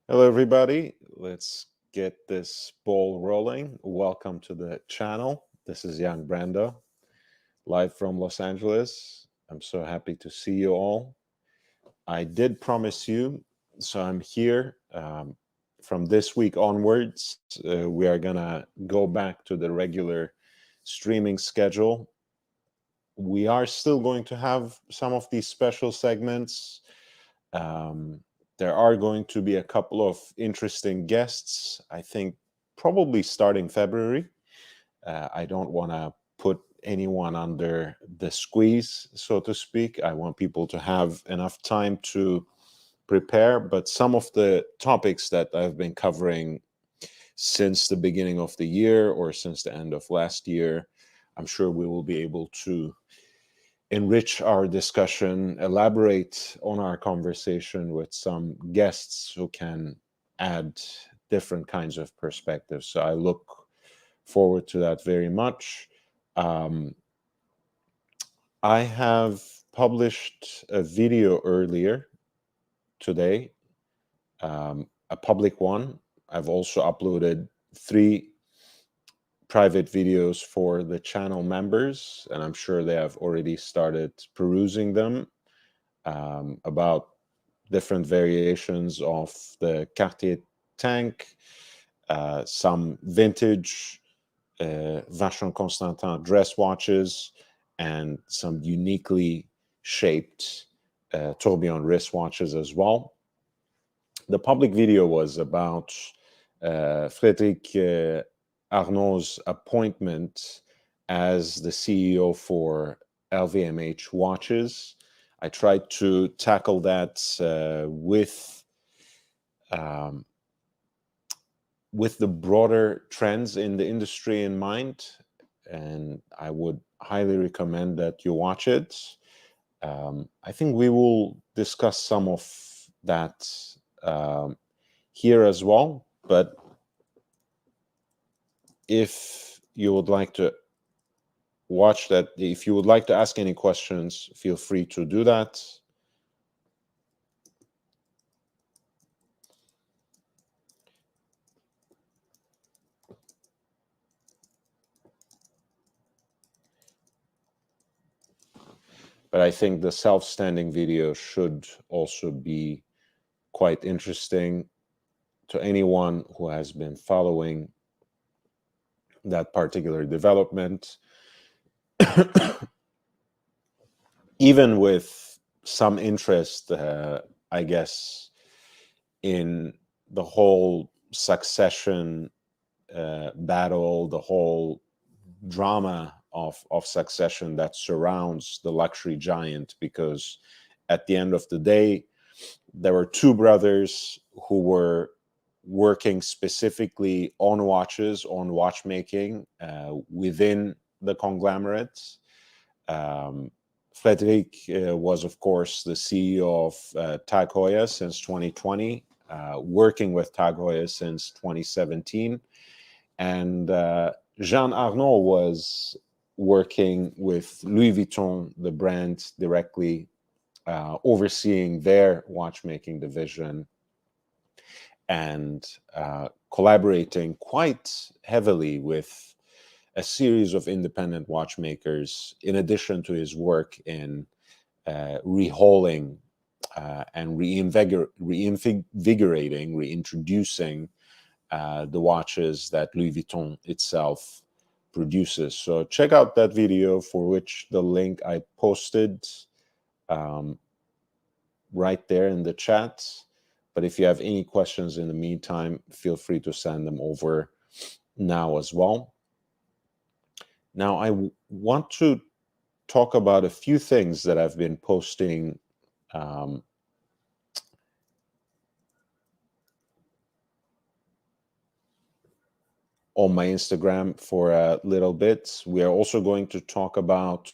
Hello, everybody. Let's get this ball rolling. Welcome to the channel. This is Young Brando, live from Los Angeles. I'm so happy to see you all. I did promise you, so I'm here. From this week onwards, we are going to go back to the regular streaming schedule. We are still going to have some of these special segments. Um, there are going to be a couple of interesting guests, I think, probably starting February. I don't want to put anyone under the squeeze, so to speak. I want people to have enough time to prepare, but some of the topics that I've been covering since the beginning of the year or since the end of last year, I'm sure we will be able to enrich our discussion, elaborate on our conversation with some guests who can add different kinds of perspectives. So I look forward to that very much. Um, I have published a video earlier today, a public one. I've also uploaded 3 private videos for the channel members, and I'm sure they have already started perusing them. About different variations of the Cartier tank, some vintage Vacheron Constantin dress watches, and some uniquely shaped tourbillon wristwatches as well. The public video was about Frédéric Arnault's appointment as the CEO for LVMH watches. I tried to tackle that um, with the broader trends in the industry in mind, and I would highly recommend that you watch it. I think we will discuss some of that um, here as well, but if you would like to watch that, if you would like to ask any questions, feel free to do that. But I think the self-standing video should also be quite interesting to anyone who has been following that particular development, even with some interest, I guess, in the whole succession battle, the whole drama of succession that surrounds the luxury giant, because at the end of the day, there were 2 brothers who were working specifically on watches, on watchmaking within the conglomerates. Um, Frederic was, of course, the CEO of Tag Heuer since 2020, working with Tag Heuer since 2017. And Jean Arnault was working with Louis Vuitton, the brand, directly, overseeing their watchmaking division and collaborating quite heavily with a series of independent watchmakers, in addition to his work in rehauling and reinvigorating, reintroducing the watches that Louis Vuitton itself produces. So check out that video, for which the link I posted um, right there in the chat. But if you have any questions in the meantime, feel free to send them over now as well. Now, I want to talk about a few things that I've been posting um, on my Instagram for a little bit. We are also going to talk about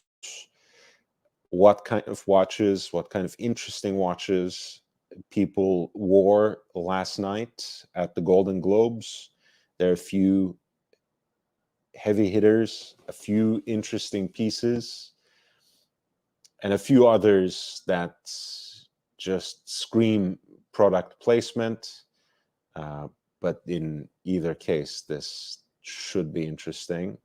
what kind of watches, what kind of interesting watches people wore last night at the Golden Globes. There are a few heavy hitters, a few interesting pieces, and a few others that just scream product placement. But in either case, this should be interesting.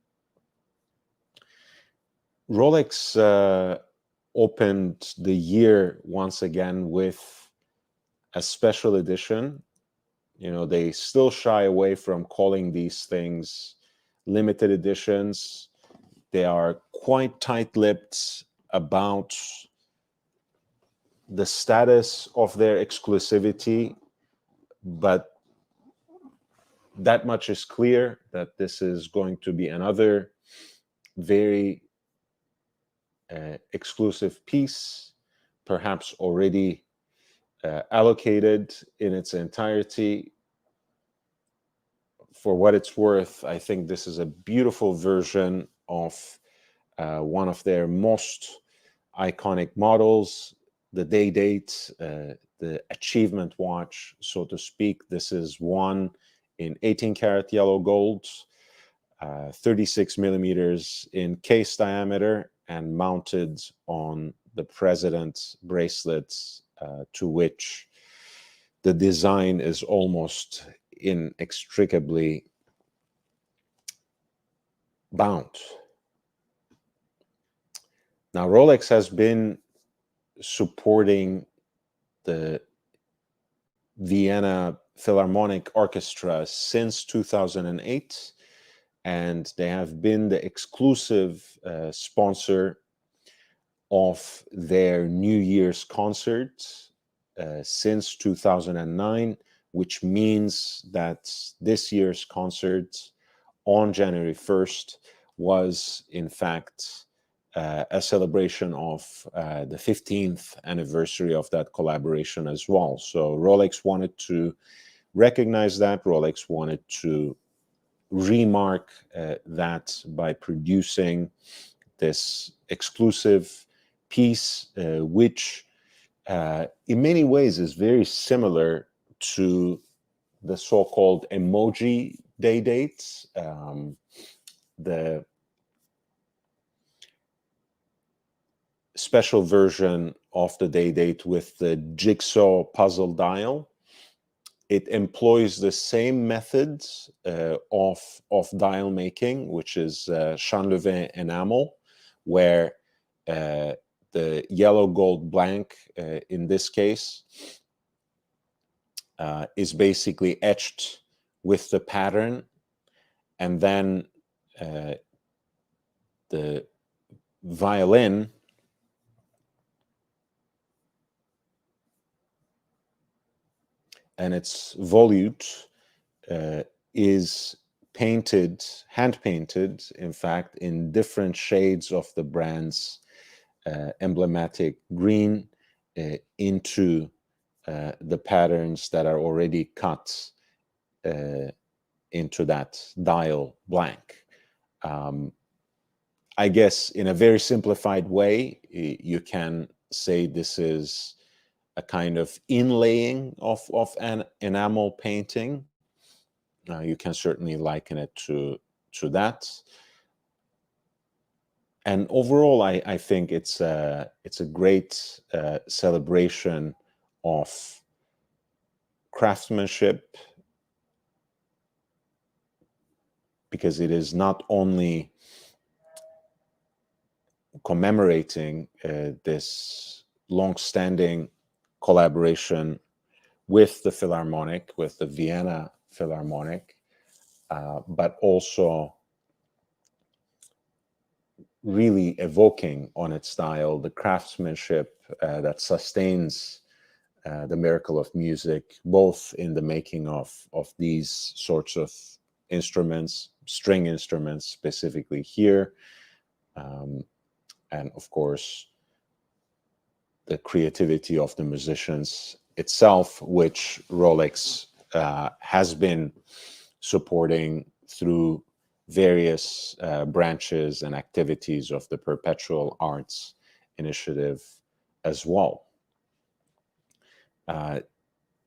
Rolex opened the year once again with a special edition. You know, they still shy away from calling these things limited editions. They are quite tight-lipped about the status of their exclusivity, but that much is clear, that this is going to be another very exclusive piece, perhaps already allocated in its entirety. For what it's worth, I think this is a beautiful version of one of their most iconic models, the Day-Date, the achievement watch, so to speak. This is one in 18 karat yellow gold, 36 millimeters in case diameter, and mounted on the president's bracelets, to which the design is almost inextricably bound. Now, Rolex has been supporting the Vienna Philharmonic Orchestra since 2008, and they have been the exclusive sponsor of their New Year's concert since 2009, which means that this year's concert on January 1st was, in fact, a celebration of the 15th anniversary of that collaboration as well. So Rolex wanted to recognize that. Rolex wanted to remark that by producing this exclusive piece, which in many ways is very similar to the so-called emoji Day-Dates. The special version of the Day-Date with the jigsaw puzzle dial. It employs the same methods of dial making, which is Chanlevin enamel, where the yellow gold blank, in this case, is basically etched with the pattern, and then the violin and its volute is painted, hand painted, in fact, in different shades of the brand's emblematic green into the patterns that are already cut into that dial blank. I guess in a very simplified way, you can say this is a kind of inlaying of an enamel painting. You can certainly liken it to that. And overall, I think it's a great celebration of craftsmanship, because it is not only commemorating this long-standing collaboration with the Philharmonic, with the Vienna Philharmonic, but also really evoking on its style the craftsmanship that sustains the miracle of music, both in the making of these sorts of instruments, string instruments specifically here, and of course the creativity of the musicians itself, which Rolex has been supporting through various branches and activities of the Perpetual Arts Initiative as well.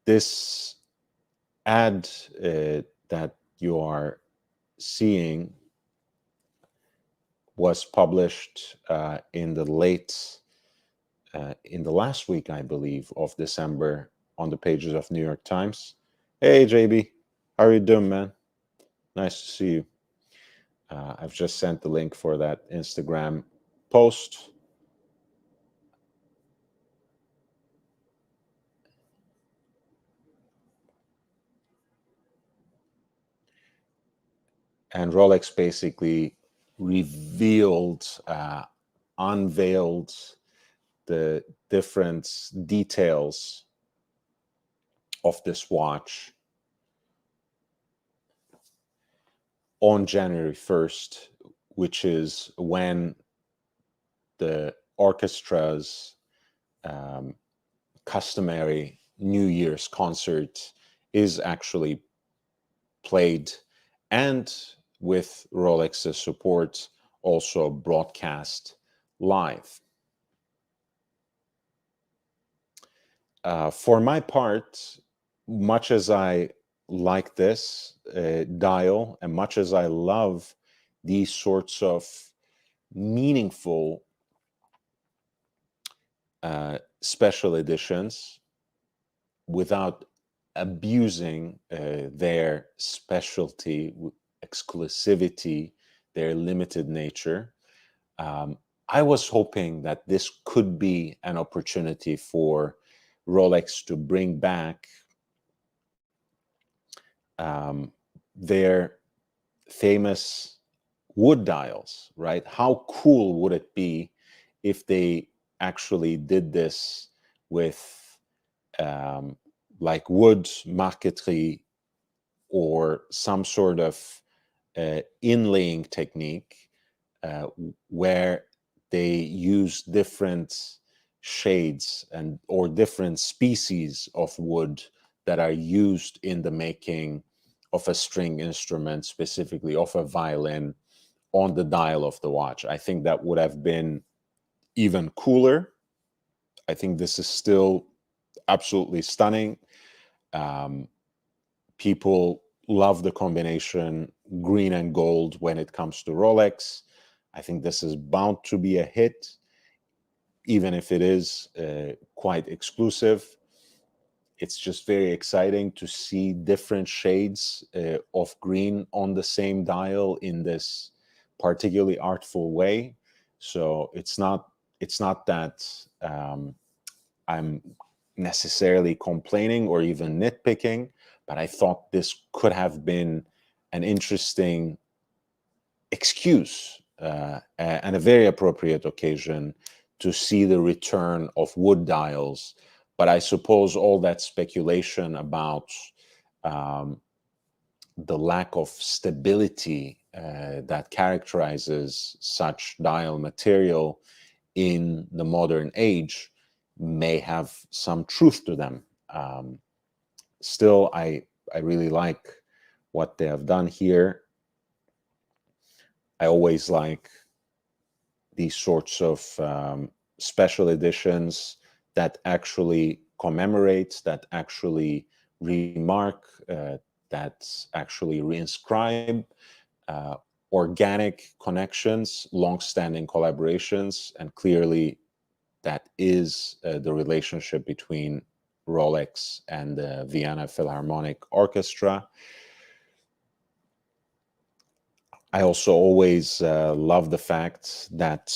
This ad that you are seeing was published in the last week, I believe, of December on the pages of New York Times. Hey, JB. How are you doing, man? Nice to see you. I've just sent the link for that Instagram post. And Rolex basically revealed, unveiled the different details of this watch on January 1st, which is when the orchestra's customary New Year's concert is actually played, and with Rolex's support, also broadcast live. For my part, much as I like this dial, and much as I love these sorts of meaningful special editions without abusing their specialty, exclusivity, their limited nature, I was hoping that this could be an opportunity for Rolex to bring back their famous wood dials, right? How cool would it be if they actually did this with like wood marqueterie or some sort of inlaying technique where they use different shades and or different species of wood that are used in the making of a string instrument, specifically of a violin, on the dial of the watch. I think that would have been even cooler. I think this is still absolutely stunning. People love the combination green and gold when it comes to Rolex. I think this is bound to be a hit, even if it is quite exclusive. It's just very exciting to see different shades of green on the same dial in this particularly artful way. So it's not that I'm necessarily complaining or even nitpicking, but I thought this could have been an interesting excuse and a very appropriate occasion to see the return of wood dials. But I suppose all that speculation about the lack of stability that characterizes such dial material in the modern age may have some truth to them. Still, I really like what they have done here. I always like these sorts of special editions that actually commemorate, that actually remark, that actually reinscribe organic connections, long-standing collaborations, and clearly that is the relationship between Rolex and the Vienna Philharmonic Orchestra. I also always love the fact that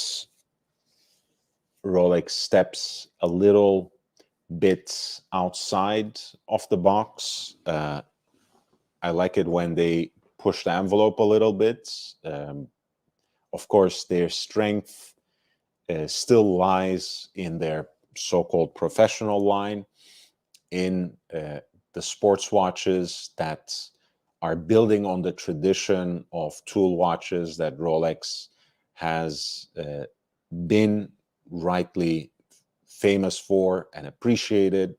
Rolex steps a little bit outside of the box. I like it when they push the envelope a little bit. Of course, their strength still lies in their so-called professional line, in the sports watches that are building on the tradition of tool watches that Rolex has been rightly famous for and appreciated.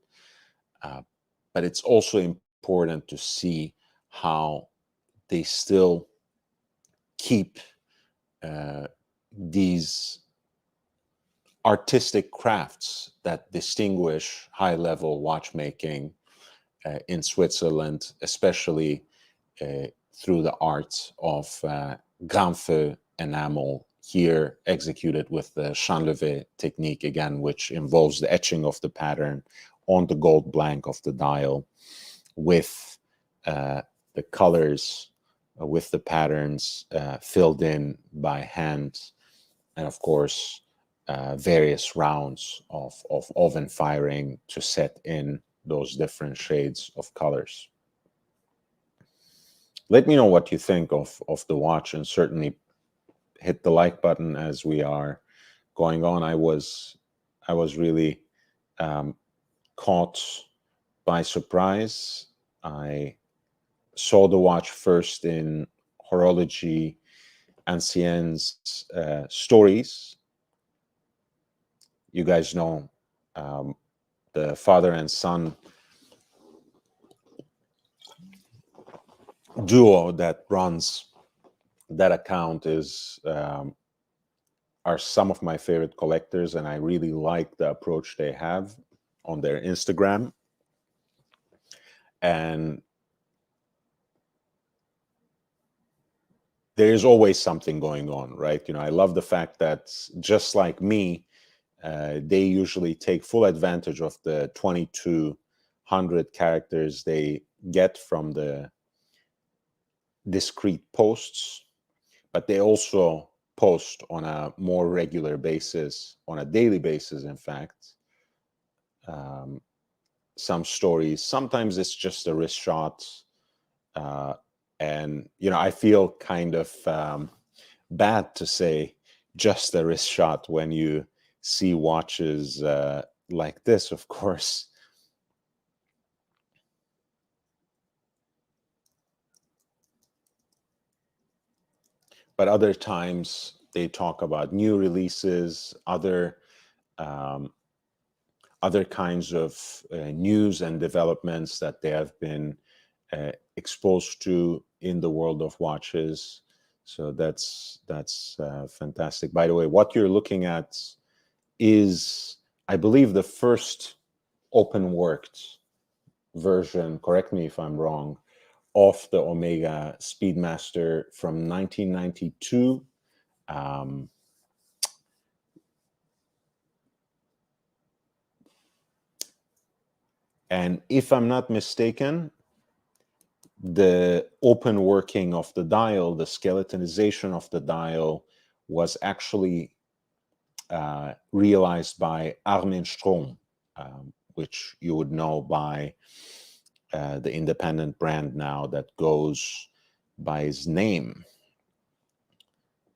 But it's also important to see how they still keep these artistic crafts that distinguish high-level watchmaking in Switzerland, especially through the art of grand feu enamel, here executed with the Chanlevé technique again, which involves the etching of the pattern on the gold blank of the dial with the colors, with the patterns filled in by hand, and of course, various rounds of oven firing to set in those different shades of colors. Let me know what you think of the watch, and certainly hit the like button as we are going on. I was really caught by surprise. I saw the watch first in Horologie Ancienne's stories. You guys know the father and son duo that runs that account are some of my favorite collectors, and I really like the approach they have on their Instagram. And there is always something going on, right? You know, I love the fact that, just like me, they usually take full advantage of the 2200 characters they get from the discrete posts, but they also post on a more regular basis, on a daily basis, in fact, some stories. Sometimes it's just a wrist shot. And, you know, I feel kind of bad to say just a wrist shot when you see watches like this, of course. But other times they talk about new releases, other kinds of news and developments that they have been exposed to in the world of watches. So that's fantastic. By the way, what you're looking at is, I believe, the first open worked version, correct me if I'm wrong, of the Omega Speedmaster from 1992. And if I'm not mistaken, the open working of the dial, the skeletonization of the dial, was actually realized by Armin Strom, which you would know by the independent brand now that goes by his name.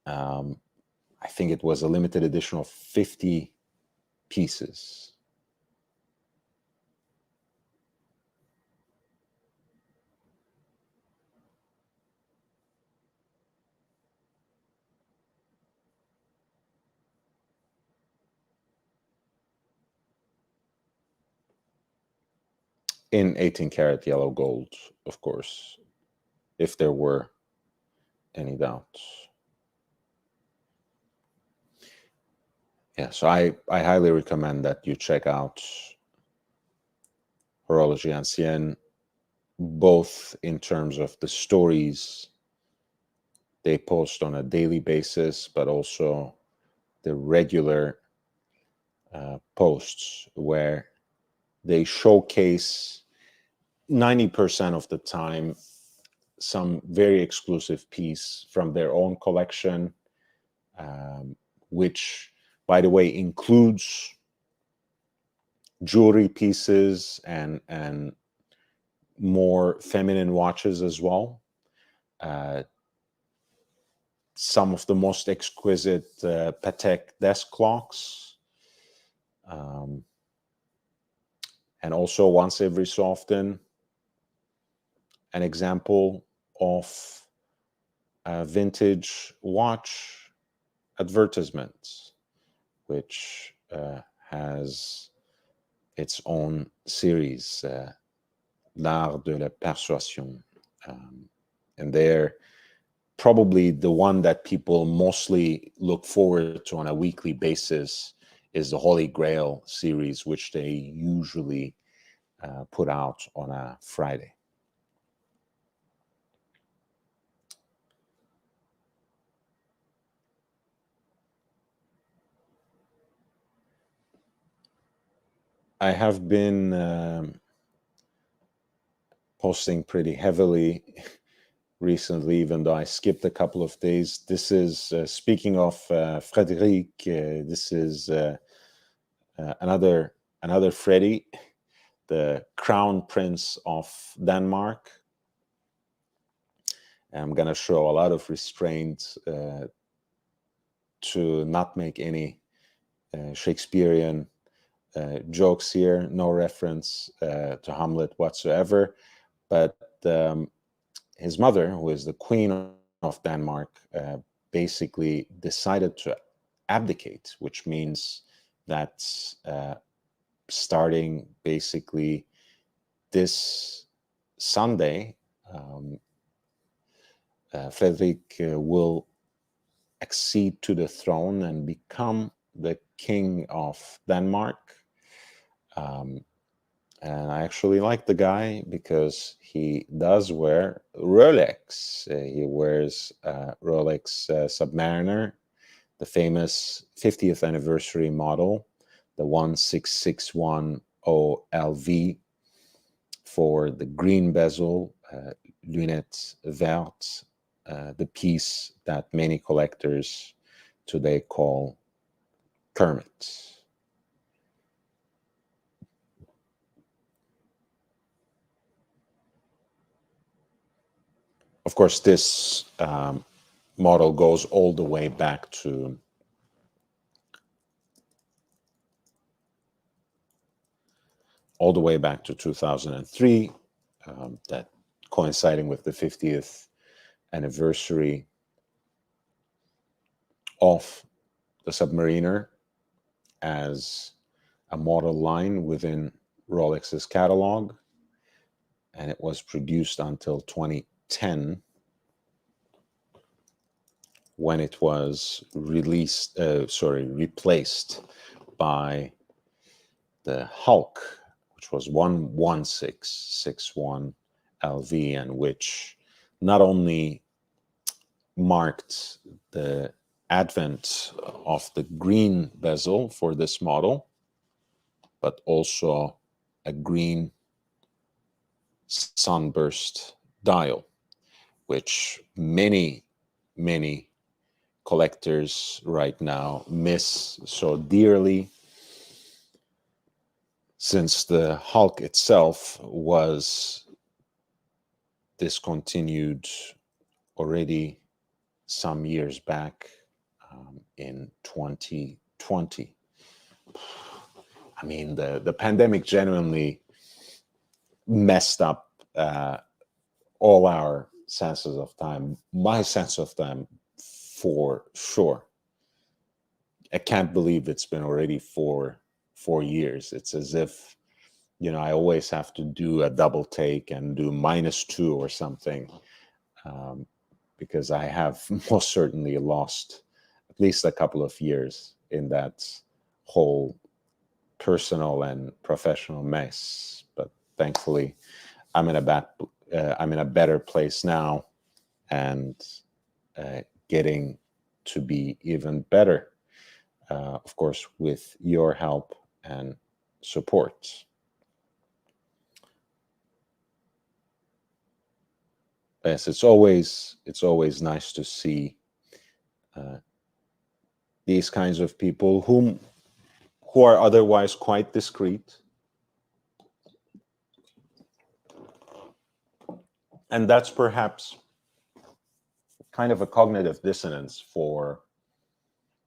I think it was a limited edition of 50 pieces. In 18 karat yellow gold, of course, if there were any doubts. Yeah, so I highly recommend that you check out Horologie Ancienne, both in terms of the stories they post on a daily basis, but also the regular posts where they showcase 90% of the time some very exclusive piece from their own collection, which, by the way, includes jewelry pieces and more feminine watches as well. Some of the most exquisite Patek desk clocks, and also, once every so often, an example of a vintage watch advertisement, which has its own series, L'Art de la Persuasion. And they're probably the one that people mostly look forward to on a weekly basis is the Holy Grail series, which they usually put out on a Friday. I have been posting pretty heavily recently, even though I skipped a couple of days. This is, speaking of Frédéric, this is another Freddie, the Crown Prince of Denmark. I'm going to show a lot of restraint to not make any Shakespearean jokes here, no reference to Hamlet whatsoever. But his mother, who is the Queen of Denmark, basically decided to abdicate, which means that starting basically this Sunday, Frederick will accede to the throne and become the King of Denmark. And I actually like the guy because he does wear Rolex. He wears Rolex Submariner, the famous 50th anniversary model, the 16610 LV, for the green bezel, lunettes vertes, the piece that many collectors today call Kermit. Of course, this model goes all the way back to all the way back to 2003, that coinciding with the 50th anniversary of the Submariner as a model line within Rolex's catalog, and it was produced until 2010 when it was replaced by the Hulk, which was 11661 LV, and which not only marked the advent of the green bezel for this model, but also a green sunburst dial, which many collectors right now miss so dearly, since the Hulk itself was discontinued already some years back, in 2020. I mean, the pandemic genuinely messed up all our senses of time, my sense of time for sure. I can't believe it's been already 4 years. It's as if, you know, I always have to do a double take and do -2 or something, because I have most certainly lost at least a couple of years in that whole personal and professional mess. But thankfully, I'm in a better place now, and getting to be even better, of course, with your help and support. Yes, it's always nice to see these kinds of people who are otherwise quite discreet, and that's perhaps kind of a cognitive dissonance for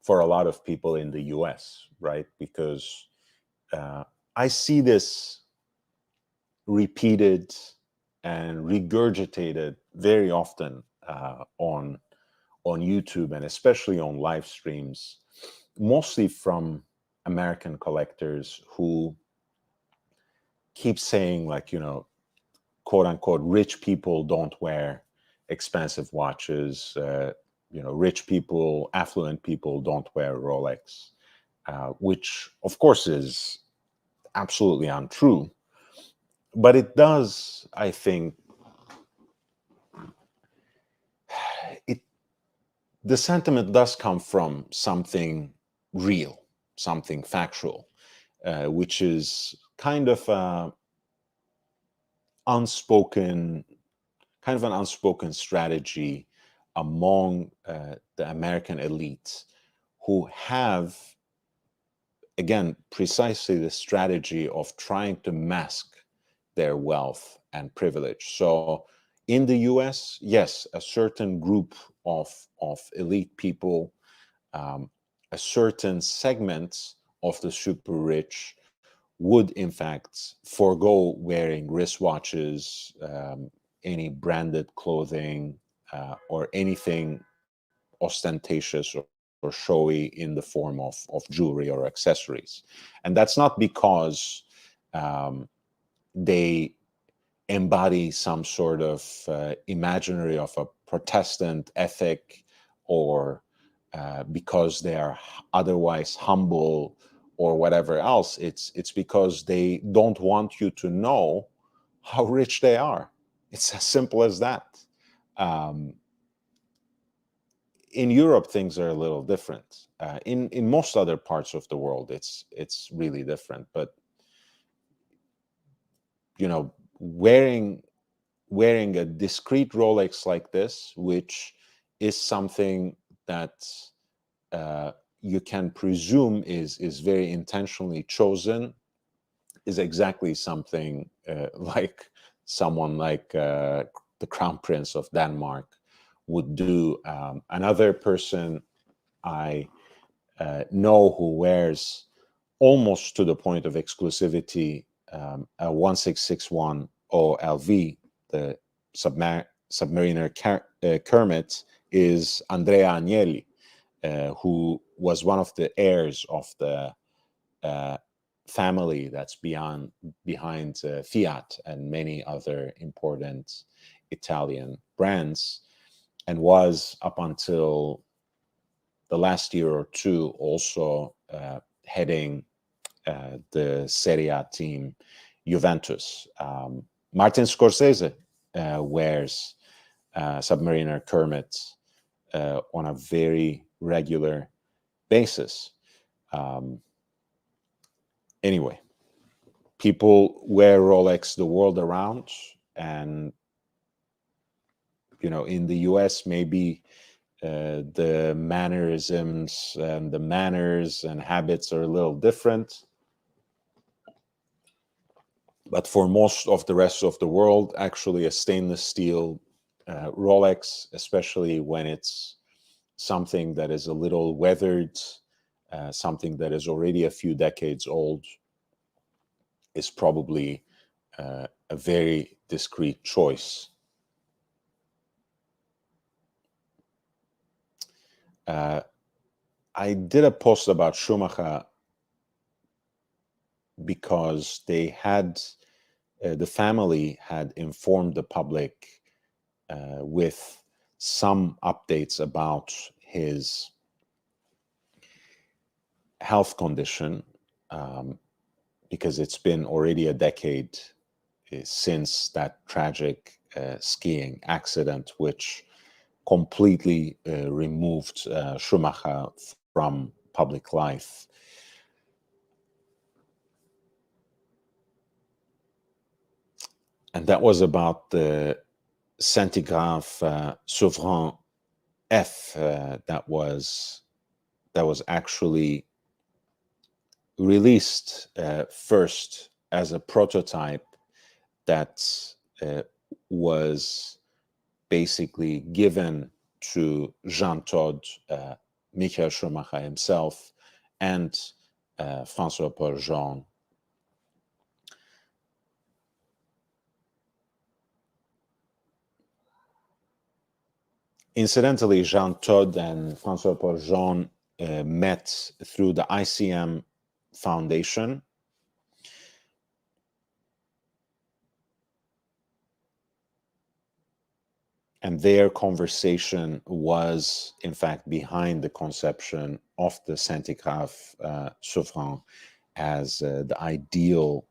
a lot of people in the US, right? Because I see this repeated and regurgitated very often on YouTube, and especially on live streams, mostly from American collectors who keep saying, like, you know, quote unquote, rich people don't wear expensive watches. You know, rich people, affluent people don't wear Rolex, which of course is absolutely untrue. But it does, I think, the sentiment does come from something real, something factual, which is kind of unspoken, kind of an unspoken strategy among the American elite, who have, again, precisely the strategy of trying to mask their wealth and privilege. So in the US, yes, a certain group of elite people, a certain segment of the super rich would in fact forego wearing wristwatches, any branded clothing, or anything ostentatious or showy in the form of jewelry or accessories. And that's not because they embody some sort of imaginary of a Protestant ethic, or because they are otherwise humble or whatever else. It's because they don't want you to know how rich they are. It's as simple as that. Um, in Europe, things are a little different. In most other parts of the world, it's really different. But you know, wearing a discreet Rolex like this, which is something that you can presume is very intentionally chosen, is exactly something like someone like the Crown Prince of Denmark would do. Another person I know who wears, almost to the point of exclusivity, a 1661 OLV, the Submariner Kermit, is Andrea Agnelli, who was one of the heirs of the family that's behind Fiat and many other important Italian brands, and was up until the last year or two also heading the Serie A team Juventus. Martin Scorsese wears Submariner Kermit on a very regular basis. Anyway, people wear Rolex the world around, and in the US, maybe the mannerisms and the manners and habits are a little different. But for most of the rest of the world, actually a stainless steel Rolex, especially when it's something that is a little weathered, something that is already a few decades old, is probably a very discreet choice. I did a post about Schumacher because the family had informed the public with some updates about his health condition, because it's been already a decade since that tragic skiing accident, which completely removed Schumacher from public life. And that was about the Centigraphe Souverain F that was actually released first as a prototype that was basically given to Jean Todt, Michael Schumacher himself, and François Paul Jean. Incidentally, Jean Todt and François Paul Jean met through the ICM Foundation. And their conversation was, in fact, behind the conception of the Centigraphe Souverain as the ideal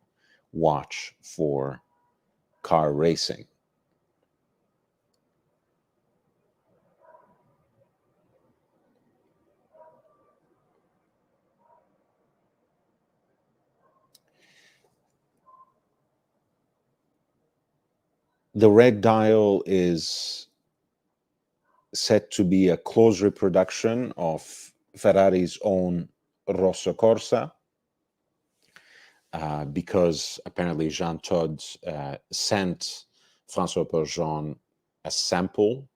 watch for car racing. The red dial is said to be a close reproduction of Ferrari's own Rosso Corsa, because apparently Jean Todt sent François Bourgeon a sample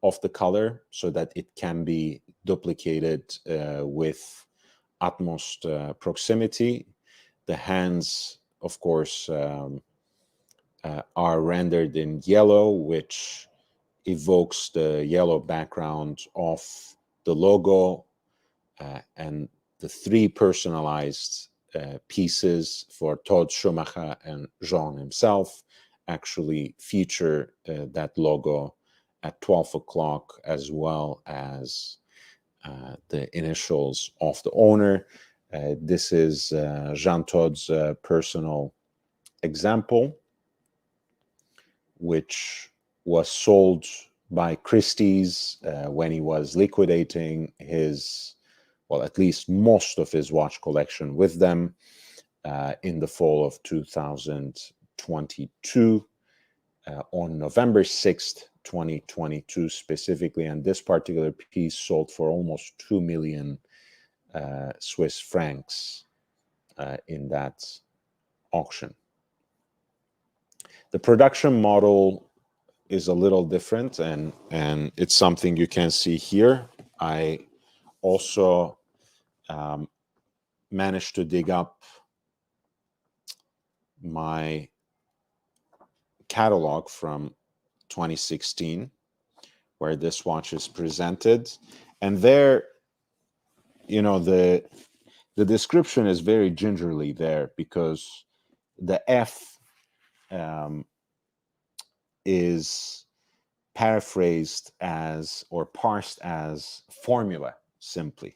of the color so that it can be duplicated with utmost proximity. The hands, of course, are rendered in yellow, which evokes the yellow background of the logo, and the three personalized pieces for Todt, Schumacher, and Jean himself actually feature that logo at 12 o'clock, as well as the initials of the owner. This is Jean Todt's personal example, which was sold by Christie's when he was liquidating his, well, at least most of his watch collection with them in the fall of 2022, on November 6th, 2022 specifically. And this particular piece sold for almost 2 million Swiss francs in that auction. The production model is a little different, and it's something you can see here. I also managed to dig up my catalog from 2016, where this watch is presented, and there, you know, the description is very gingerly there, because the F is paraphrased as, or parsed as, formula simply,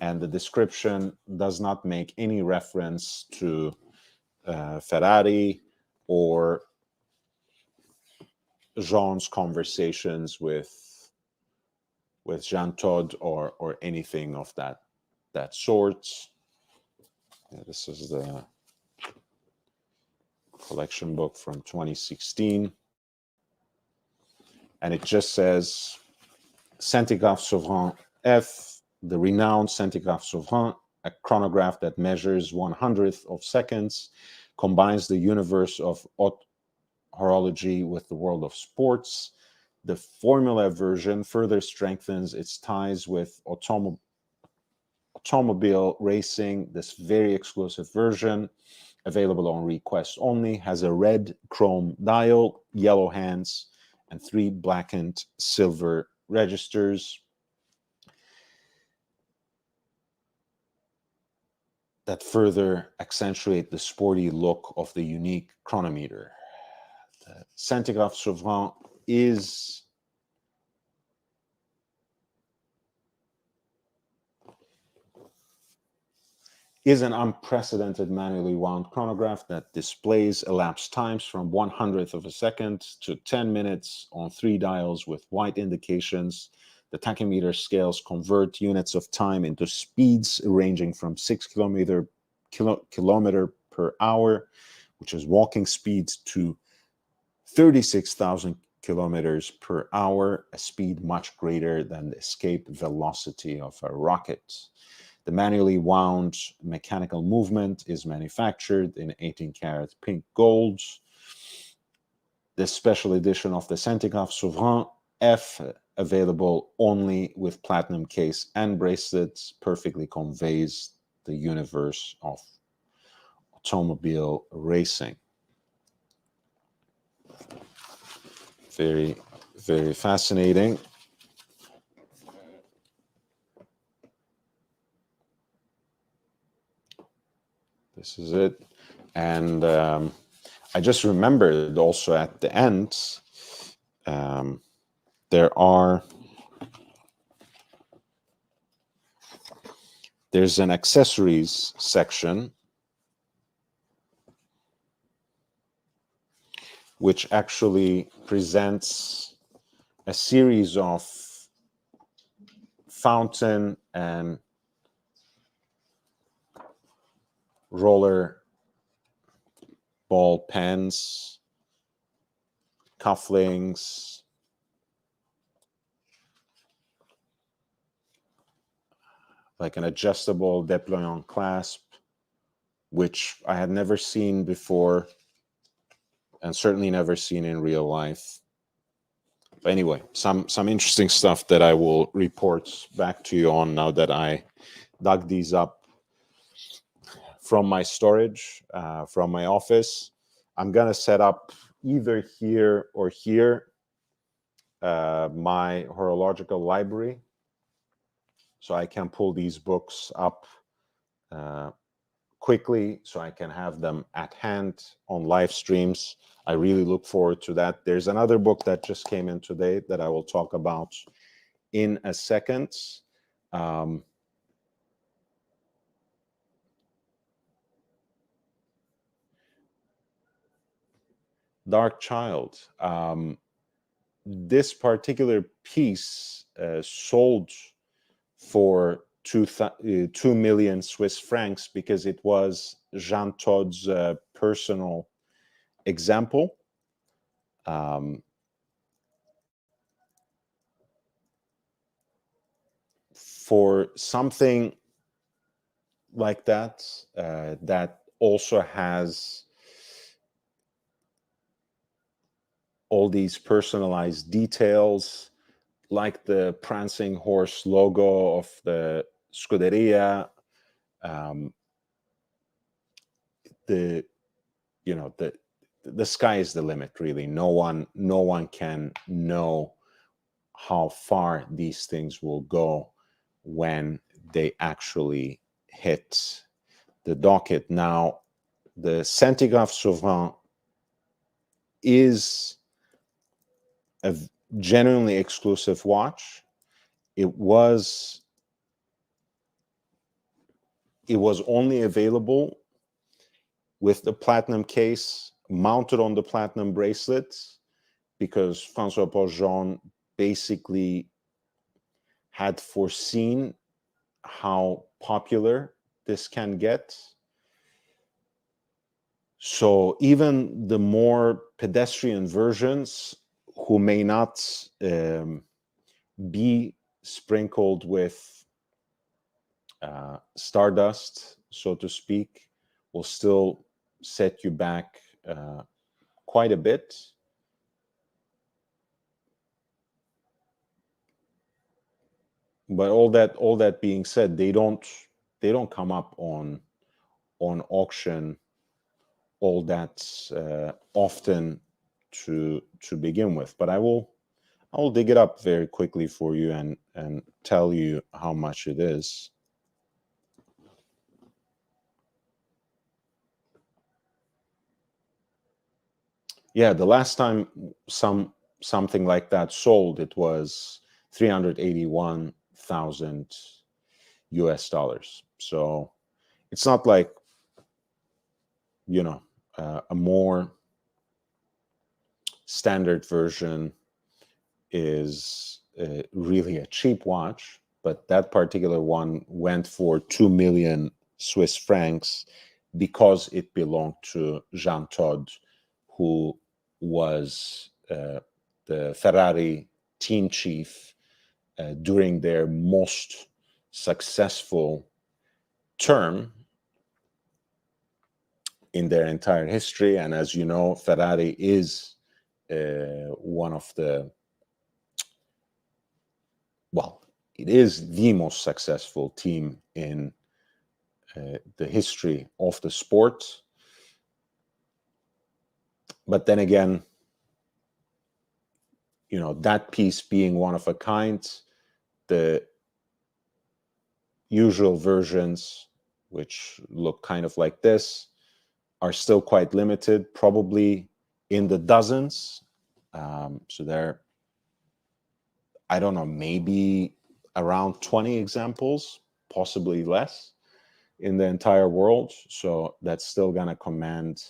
and the description does not make any reference to Ferrari or Jean's conversations with Jean Todt or anything of that sort. This is the collection book from 2016, and it just says Centigraphe Souverain F, the renowned Centigraphe Souverain, a chronograph that measures 1/100th of seconds, combines the universe of haute horology with the world of sports. The formula version further strengthens its ties with automobile racing. This very exclusive version, available on request only, has a red chrome dial, yellow hands, and 3 blackened silver registers that further accentuate the sporty look of the unique chronometer. The Centigraphe Souverain is an unprecedented manually wound chronograph that displays elapsed times from 1/100th of a second to 10 minutes on 3 dials with white indications. The tachymeter scales convert units of time into speeds ranging from 6 kilometer per hour, which is walking speed, to 36,000 kilometers per hour, a speed much greater than the escape velocity of a rocket. The manually wound mechanical movement is manufactured in 18-karat pink gold. This special edition of the Centigraphe Souverain F, available only with platinum case and bracelets, perfectly conveys the universe of automobile racing. Very, very fascinating. This is it. And I just remembered also at the end, there's an accessories section which actually presents a series of fountain and roller ball pens cufflinks, like an adjustable dépliant clasp, which I had never seen before and certainly never seen in real life. But anyway, some interesting stuff that I will report back to you on now that I dug these up from my storage, from my office. I'm going to set up either here or here my horological library, so I can pull these books up quickly, so I can have them at hand on live streams. I really look forward to that. There's another book that just came in today that I will talk about in a second. Dark Child. This particular piece sold for 2 million Swiss francs because it was Jean Todt's personal example. For something like that, that also has all these personalized details, like the prancing horse logo of the Scuderia, the sky is the limit, really. No one can know how far these things will go when they actually hit the docket. Now, the Centigraphe Souverain is a genuinely exclusive watch. It was only available with the platinum case mounted on the platinum bracelet, because François-Paul Jean basically had foreseen how popular this can get. So even the more pedestrian versions, who may not be sprinkled with stardust, so to speak, will still set you back quite a bit. But all that being said, they don't come up on auction all that often to begin with. But I will dig it up very quickly for you and tell you how much it is. Yeah, the last time something like that sold, it was $381,000 US. So it's not like, a more standard version is really a cheap watch, but that particular one went for 2 million Swiss francs because it belonged to Jean Todt, who was the Ferrari team chief during their most successful term in their entire history. And as you know, Ferrari is one of the, it is the most successful team in the history of the sport. But then again, that piece being one of a kind, the usual versions, which look kind of like this, are still quite limited, probably in the dozens. So they're, I don't know, maybe around 20 examples, possibly less, in the entire world. So that's still going to command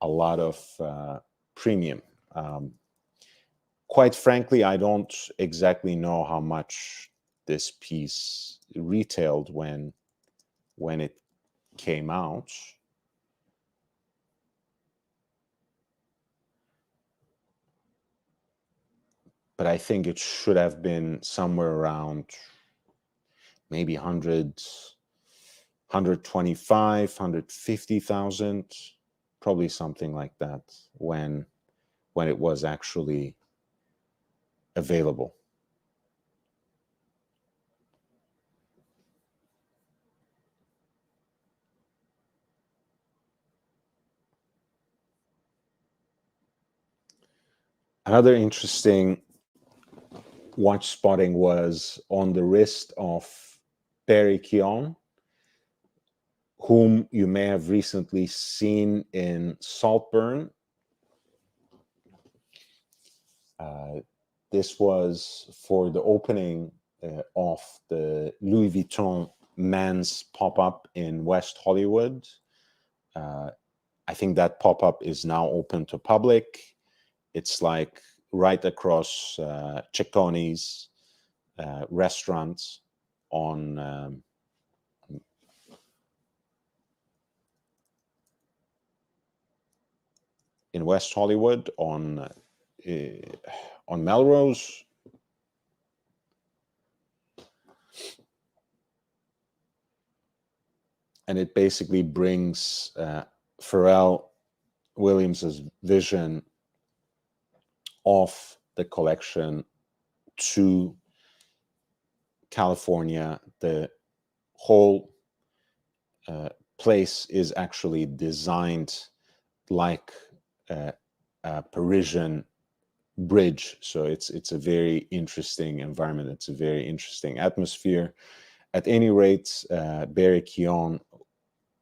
a lot of premium. Quite frankly, I don't exactly know how much this piece retailed when it came out. but I think it should have been somewhere around maybe 100, 125, 150,000, probably something like that when it was actually available. Another interesting watch spotting was on the wrist of Barry Keoghan, whom you may have recently seen in Saltburn. This was for the opening of the Louis Vuitton men's pop-up in West Hollywood. I think that pop-up is now open to public. It's like right across Cecconi's restaurant on in West Hollywood on Melrose. And it basically brings Pharrell Williams's vision of the collection to California. The whole place is actually designed like a Parisian bridge, so it's a very interesting environment. It's a very interesting atmosphere. At any rate, Barry Keoghan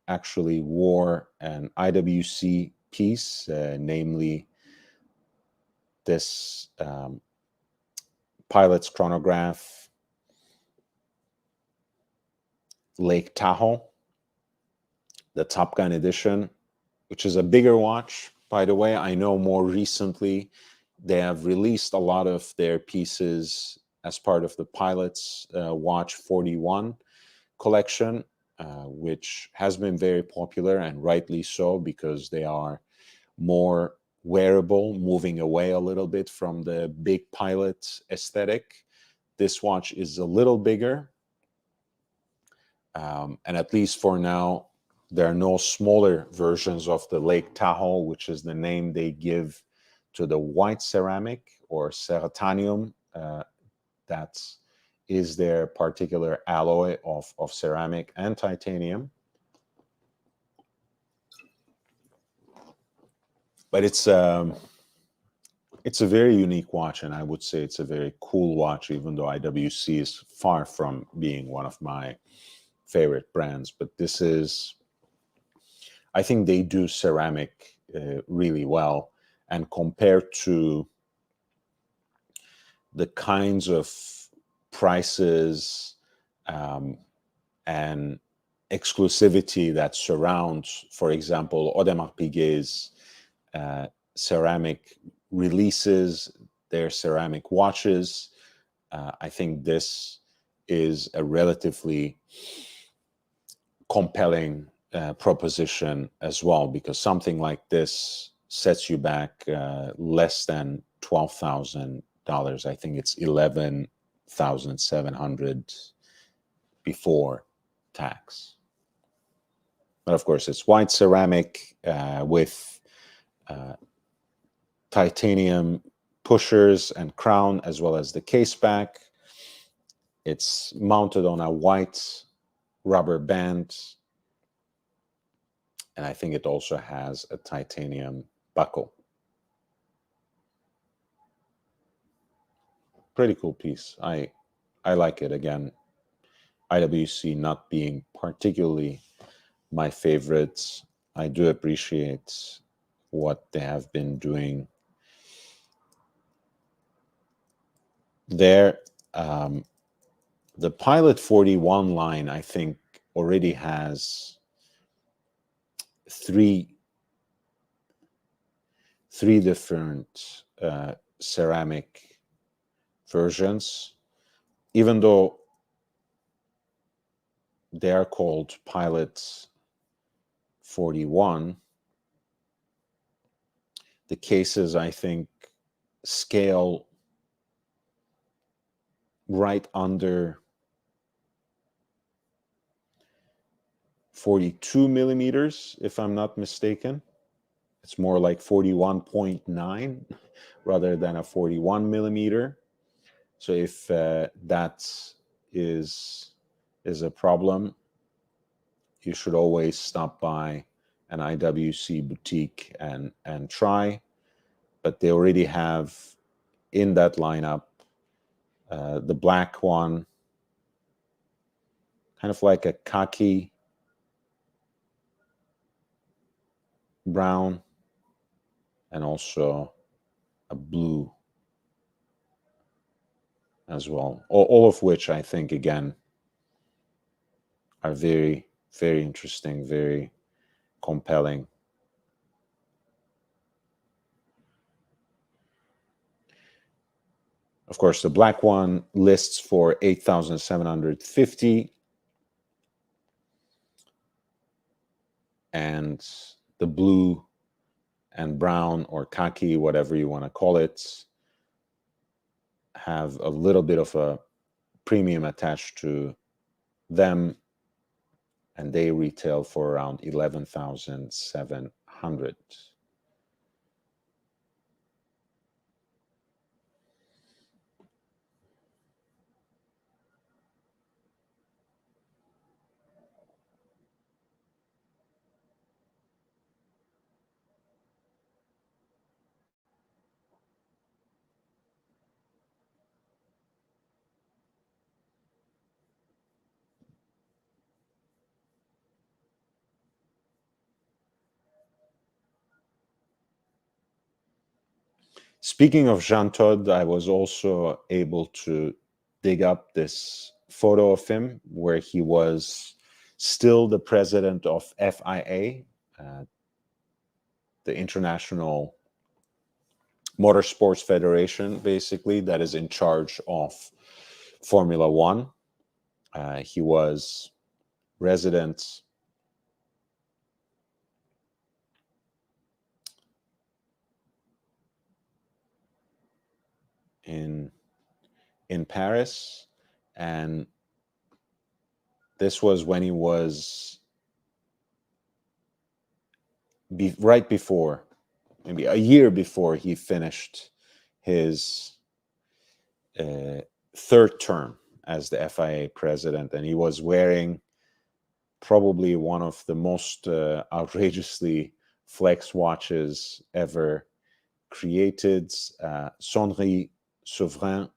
actually wore an IWC piece, namely this pilot's chronograph Lake Tahoe, the Top Gun edition, which is a bigger watch, by the way. I know more recently they have released a lot of their pieces as part of the Pilot's Watch 41 collection, which has been very popular, and rightly so, because they are more wearable, moving away a little bit from the big Pilot aesthetic. This watch is a little bigger, and at least for now, there are no smaller versions of the Lake Tahoe, which is the name they give to the white ceramic or ceratanium. That is their particular alloy of ceramic and titanium. But it's a very unique watch, and I would say it's a very cool watch, even though IWC is far from being one of my favorite brands. But this is, I think they do ceramic really well, and compared to the kinds of prices and exclusivity that surrounds, for example, Audemars Piguet's ceramic releases, their ceramic watches, I think this is a relatively compelling proposition as well, because something like this sets you back less than $12,000. I think it's $11,700 before tax. But of course, it's white ceramic with titanium pushers and crown, as well as the case back. It's mounted on a white rubber band, and I think it also has a titanium buckle. Pretty cool piece. I like it. Again, IWC not being particularly my favorites, I do appreciate what they have been doing there. The Pilot 41 line, I think, already has three different ceramic versions, even though they are called Pilot 41. The cases, I think, scale right under 42 millimeters, if I'm not mistaken. It's more like 41.9 rather than a 41 millimeter. So if that is a problem, you should always stop by an IWC boutique and try. But they already have in that lineup the black one, kind of like a khaki brown, and also a blue as well. All of which I think, again, are very, very interesting, very compelling. Of course, the black one lists for 8,750, and the blue and brown, or khaki, whatever you want to call it, have a little bit of a premium attached to them, and they retail for around 11,700. Speaking of Jean Todt, I was also able to dig up this photo of him where he was still the president of FIA, the International Motorsports Federation, basically, that is in charge of Formula One. He was resident in Paris, and this was when he was right before, maybe a year before he finished his third term as the FIA president, and he was wearing probably one of the most outrageously flex watches ever created, Sonnerie Souverain.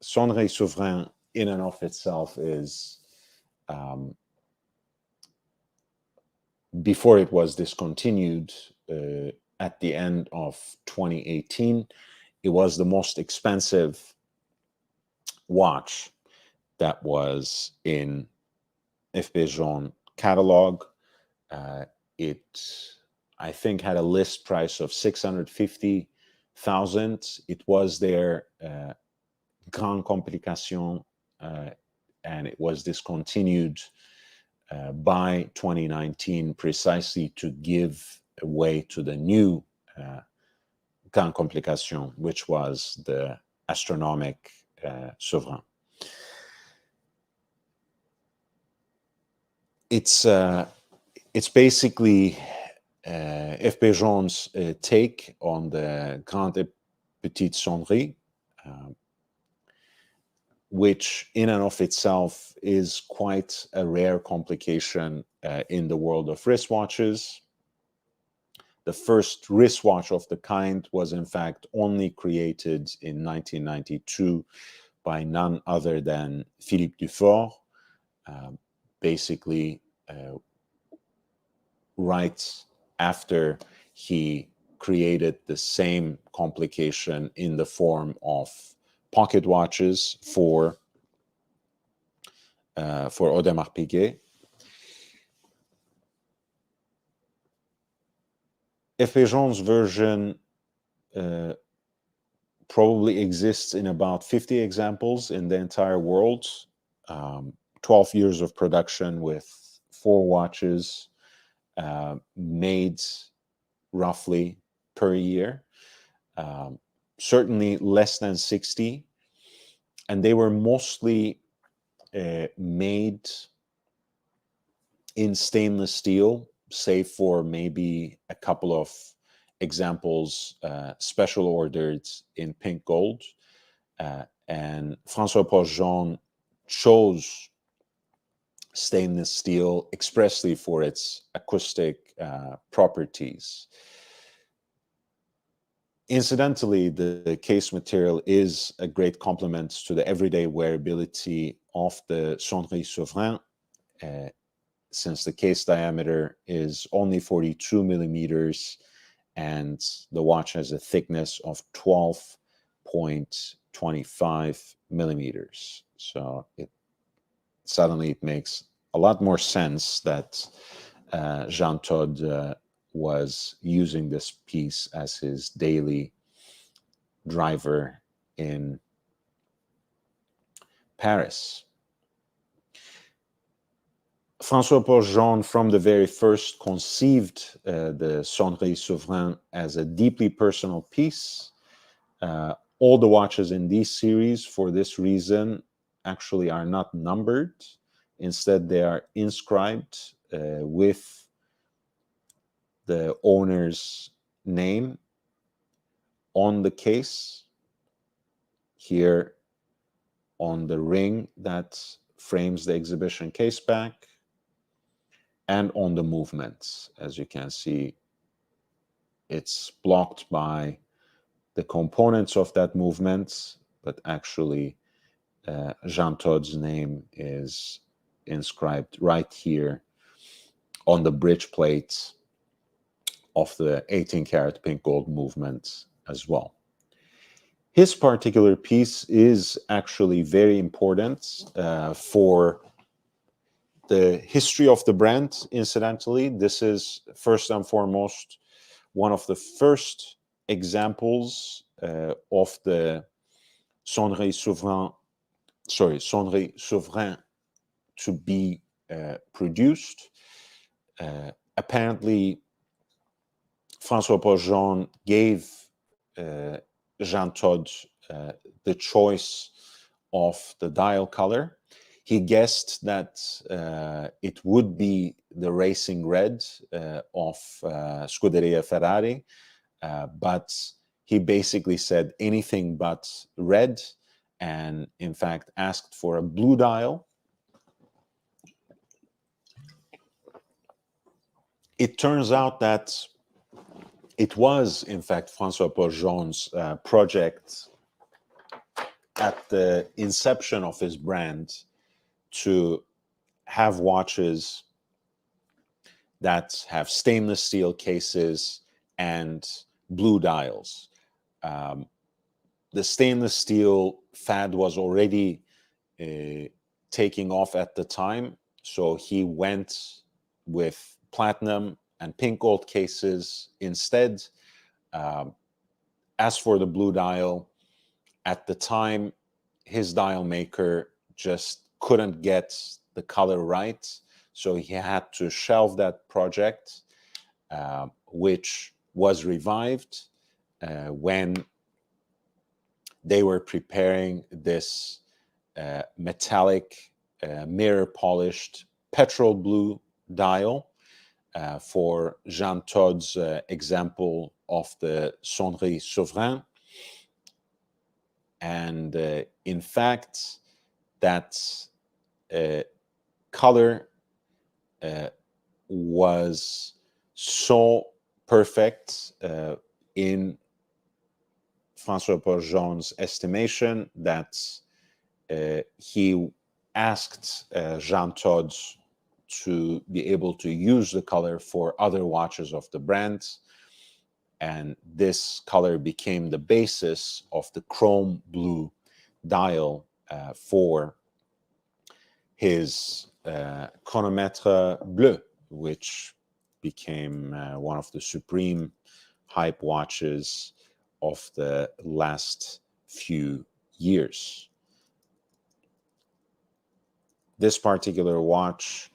Sonnerie Souverain in and of itself is, before it was discontinued at the end of 2018, it was the most expensive watch that was in FP Journe catalog. It, I think, had a list price of 650,000. It was their Grande Complication, and it was discontinued by 2019, precisely to give way to the new Grande Complication, which was the Astronomique Souverain. It's basically FP Journe's take on the Grande et Petite Sonnerie, which in and of itself is quite a rare complication in the world of wristwatches. The first wristwatch of the kind was in fact only created in 1992 by none other than Philippe Dufort, basically right after he created the same complication in the form of pocket watches for Audemars Piguet. FP Journe's version probably exists in about 50 examples in the entire world. 12 years of production with 4 watches made roughly per year. Certainly less than 60 and they were mostly made in stainless steel, save for maybe a couple of examples special ordered in pink gold. And François-Paul Jean chose stainless steel expressly for its acoustic properties. Incidentally, the case material is a great complement to the everyday wearability of the Sonnerie Souverain, since the case diameter is only 42 millimeters and the watch has a thickness of 12.25 millimeters. So suddenly it makes a lot more sense that Jean Todt was using this piece as his daily driver in Paris. François-Paul Jean, from the very first, conceived the Sonnerie Souverain as a deeply personal piece. All the watches in this series, for this reason, actually are not numbered. Instead, they are inscribed with the owner's name on the case, here on the ring that frames the exhibition case back, and on the movements. As you can see, it's blocked by the components of that movement, but actually Jean Todt's name is inscribed right here on the bridge plate of the 18-karat pink gold movement as well. His particular piece is actually very important for the history of the brand. Incidentally, this is first and foremost one of the first examples of the Sonnerie Souverain to be produced. Apparently, François-Paul Jean gave Jean Todt the choice of the dial color. He guessed that it would be the racing red of Scuderia Ferrari, but he basically said anything but red, and in fact asked for a blue dial. It turns out that it was, in fact, François-Paul Jean's project at the inception of his brand to have watches that have stainless steel cases and blue dials. The stainless steel fad was already taking off at the time, so he went with platinum and pink gold cases instead. As for the blue dial, at the time, his dial maker just couldn't get the color right, so he had to shelve that project, which was revived when they were preparing this metallic, mirror-polished petrol blue dial for Jean Todt's example of the Sonnerie Souverain. And in fact, that color was so perfect in François-Paul Jean's estimation that he asked Jean Todt to be able to use the color for other watches of the brand. And this color became the basis of the chrome blue dial for his chronomètre bleu, which became one of the supreme hype watches of the last few years. This particular watch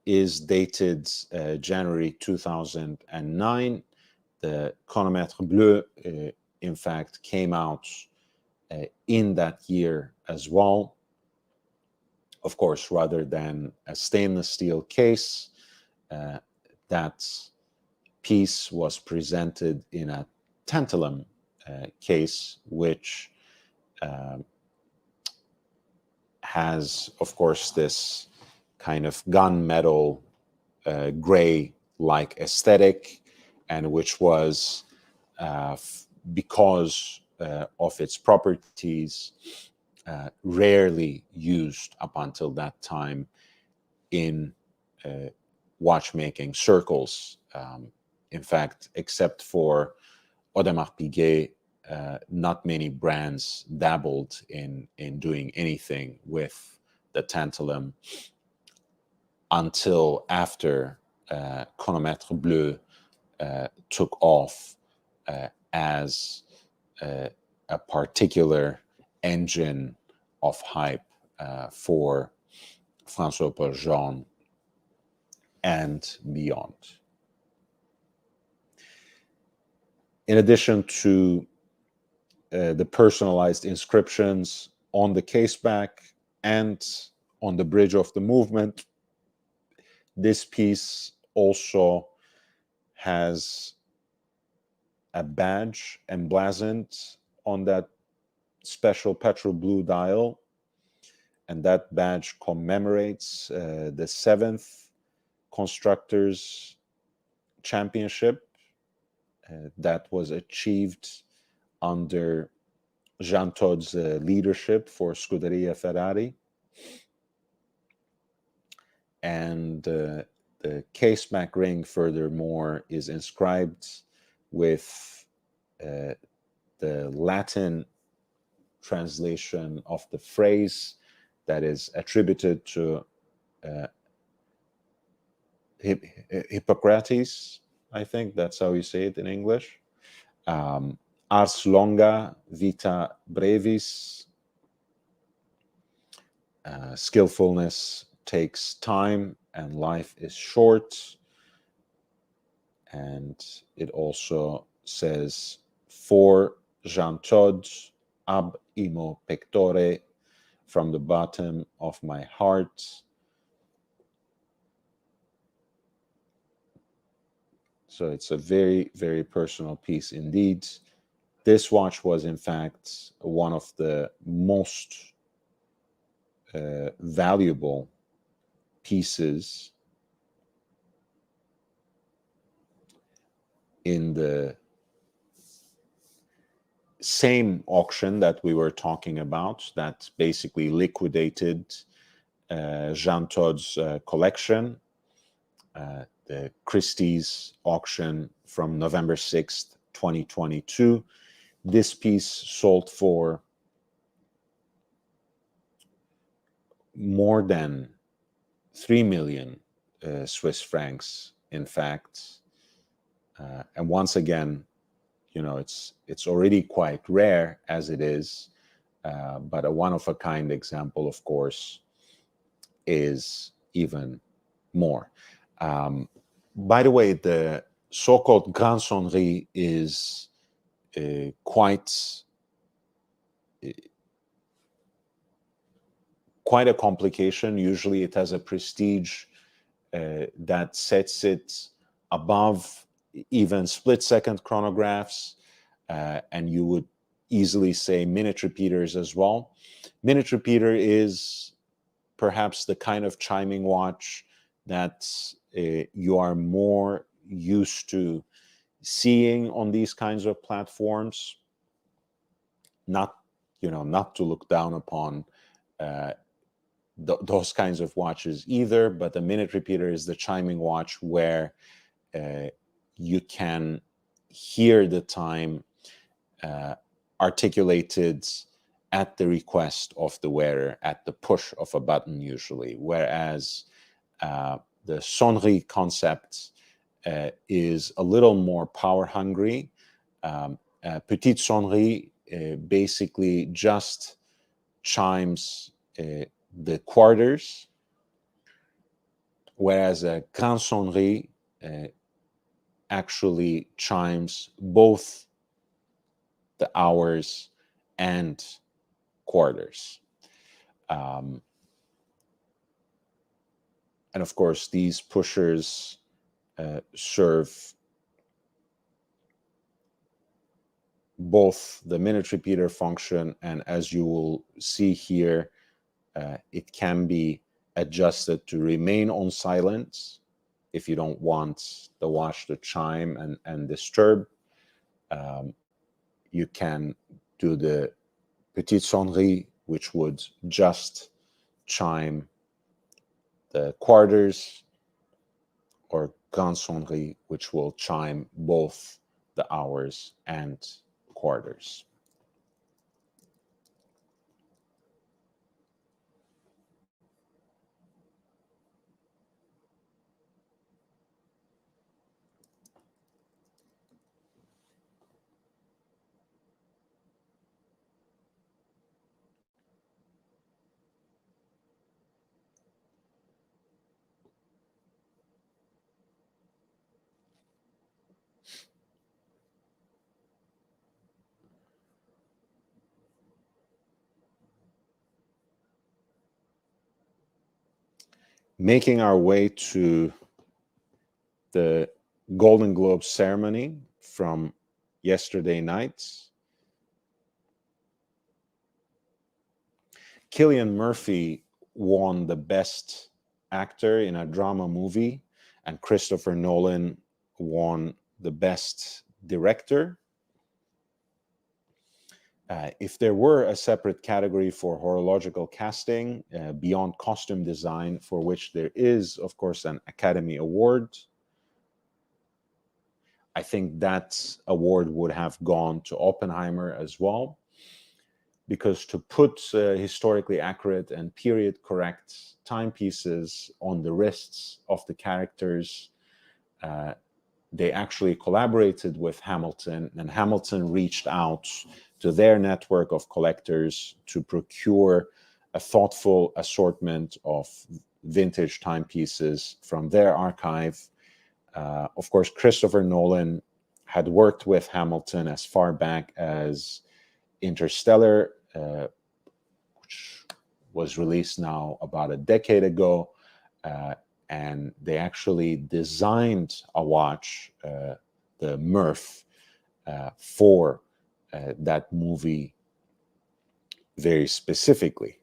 is dated January 2009. The chronomètre bleu, in fact, came out in that year as well. Of course, rather than a stainless steel case, that piece was presented in a tantalum case, which has, of course, this kind of gunmetal gray-like aesthetic, and which was, because of its properties, rarely used up until that time in watchmaking circles. In fact, except for Audemars Piguet, not many brands dabbled in doing anything with the tantalum until after Chronomètre Bleu took off as a particular engine of hype for François Paul Jean and beyond. In addition to the personalized inscriptions on the caseback and on the bridge of the movement, this piece also has a badge emblazoned on that special petrol blue dial, and that badge commemorates the 7th Constructors' Championship that was achieved under Jean Todt's leadership for Scuderia Ferrari. And the caseback ring, furthermore, is inscribed with the Latin translation of the phrase that is attributed to Hippocrates. I think that's how you say it in English. Ars longa, vita brevis. Skillfulness takes time and life is short. And it also says, for Jean Todt, ab imo pectore, from the bottom of my heart. So it's a very, very personal piece indeed. This watch was, in fact, one of the most valuable pieces in the same auction that we were talking about, that basically liquidated Jean Todt's collection, the Christie's auction from November 6th, 2022. This piece sold for more than 3 million Swiss francs, in fact. And once again, you know, it's already quite rare as it is, but a one-of-a-kind example, of course, is even more. By the way, the so-called Grande Sonnerie is quite a complication. Usually it has a prestige that sets it above even split-second chronographs, and you would easily say minute repeaters as well. Minute repeater is perhaps the kind of chiming watch that you are more used to seeing on these kinds of platforms. Not to look down upon those kinds of watches either, but the minute repeater is the chiming watch where you can hear the time articulated at the request of the wearer, at the push of a button usually, whereas the sonnerie concept is a little more power hungry. Petite sonnerie basically just chimes the quarters, whereas a grande sonnerie actually chimes both the hours and quarters. And of course, these pushers serve both the minute repeater function, and as you will see here, it can be adjusted to remain on silent if you don't want the watch to chime and disturb. You can do the petite sonnerie, which would just chime the quarters, or grande sonnerie, which will chime both the hours and quarters. Making our way to the Golden Globe ceremony from yesterday night, Cillian Murphy won the Best Actor in a Drama Movie, and Christopher Nolan won the Best Director. If there were a separate category for horological casting beyond costume design, for which there is, of course, an Academy Award, I think that award would have gone to Oppenheimer as well, because to put historically accurate and period correct timepieces on the wrists of the characters, they actually collaborated with Hamilton, and Hamilton reached out to their network of collectors to procure a thoughtful assortment of vintage timepieces from their archive. Of course, Christopher Nolan had worked with Hamilton as far back as Interstellar, which was released now about a decade ago, and they actually designed a watch, the Murph, for that movie very specifically.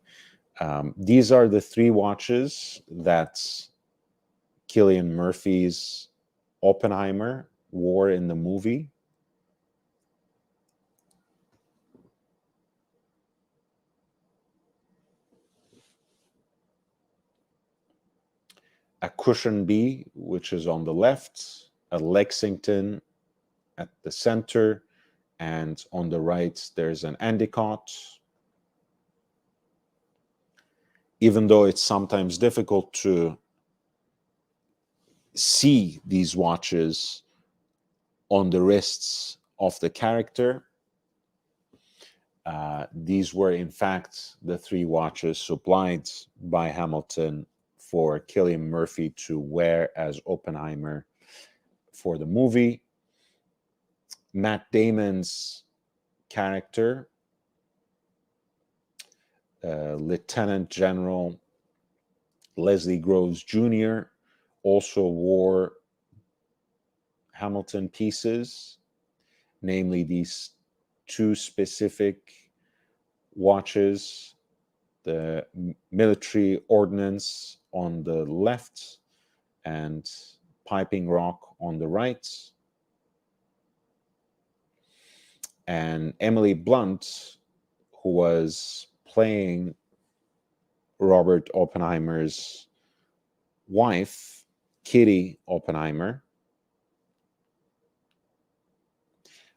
These are the three watches that Cillian Murphy's Oppenheimer wore in the movie. A Cushion B, which is on the left, a Lexington at the center, and on the right there's an Endicott. Even though it's sometimes difficult to see these watches on the wrists of the character, these were in fact the three watches supplied by Hamilton for Cillian Murphy to wear as Oppenheimer for the movie. Matt Damon's character, Lieutenant General Leslie Groves Jr., also wore Hamilton pieces, namely these two specific watches, the military ordnance on the left and piping rock on the right. And Emily Blunt, who was playing Robert Oppenheimer's wife, Kitty Oppenheimer,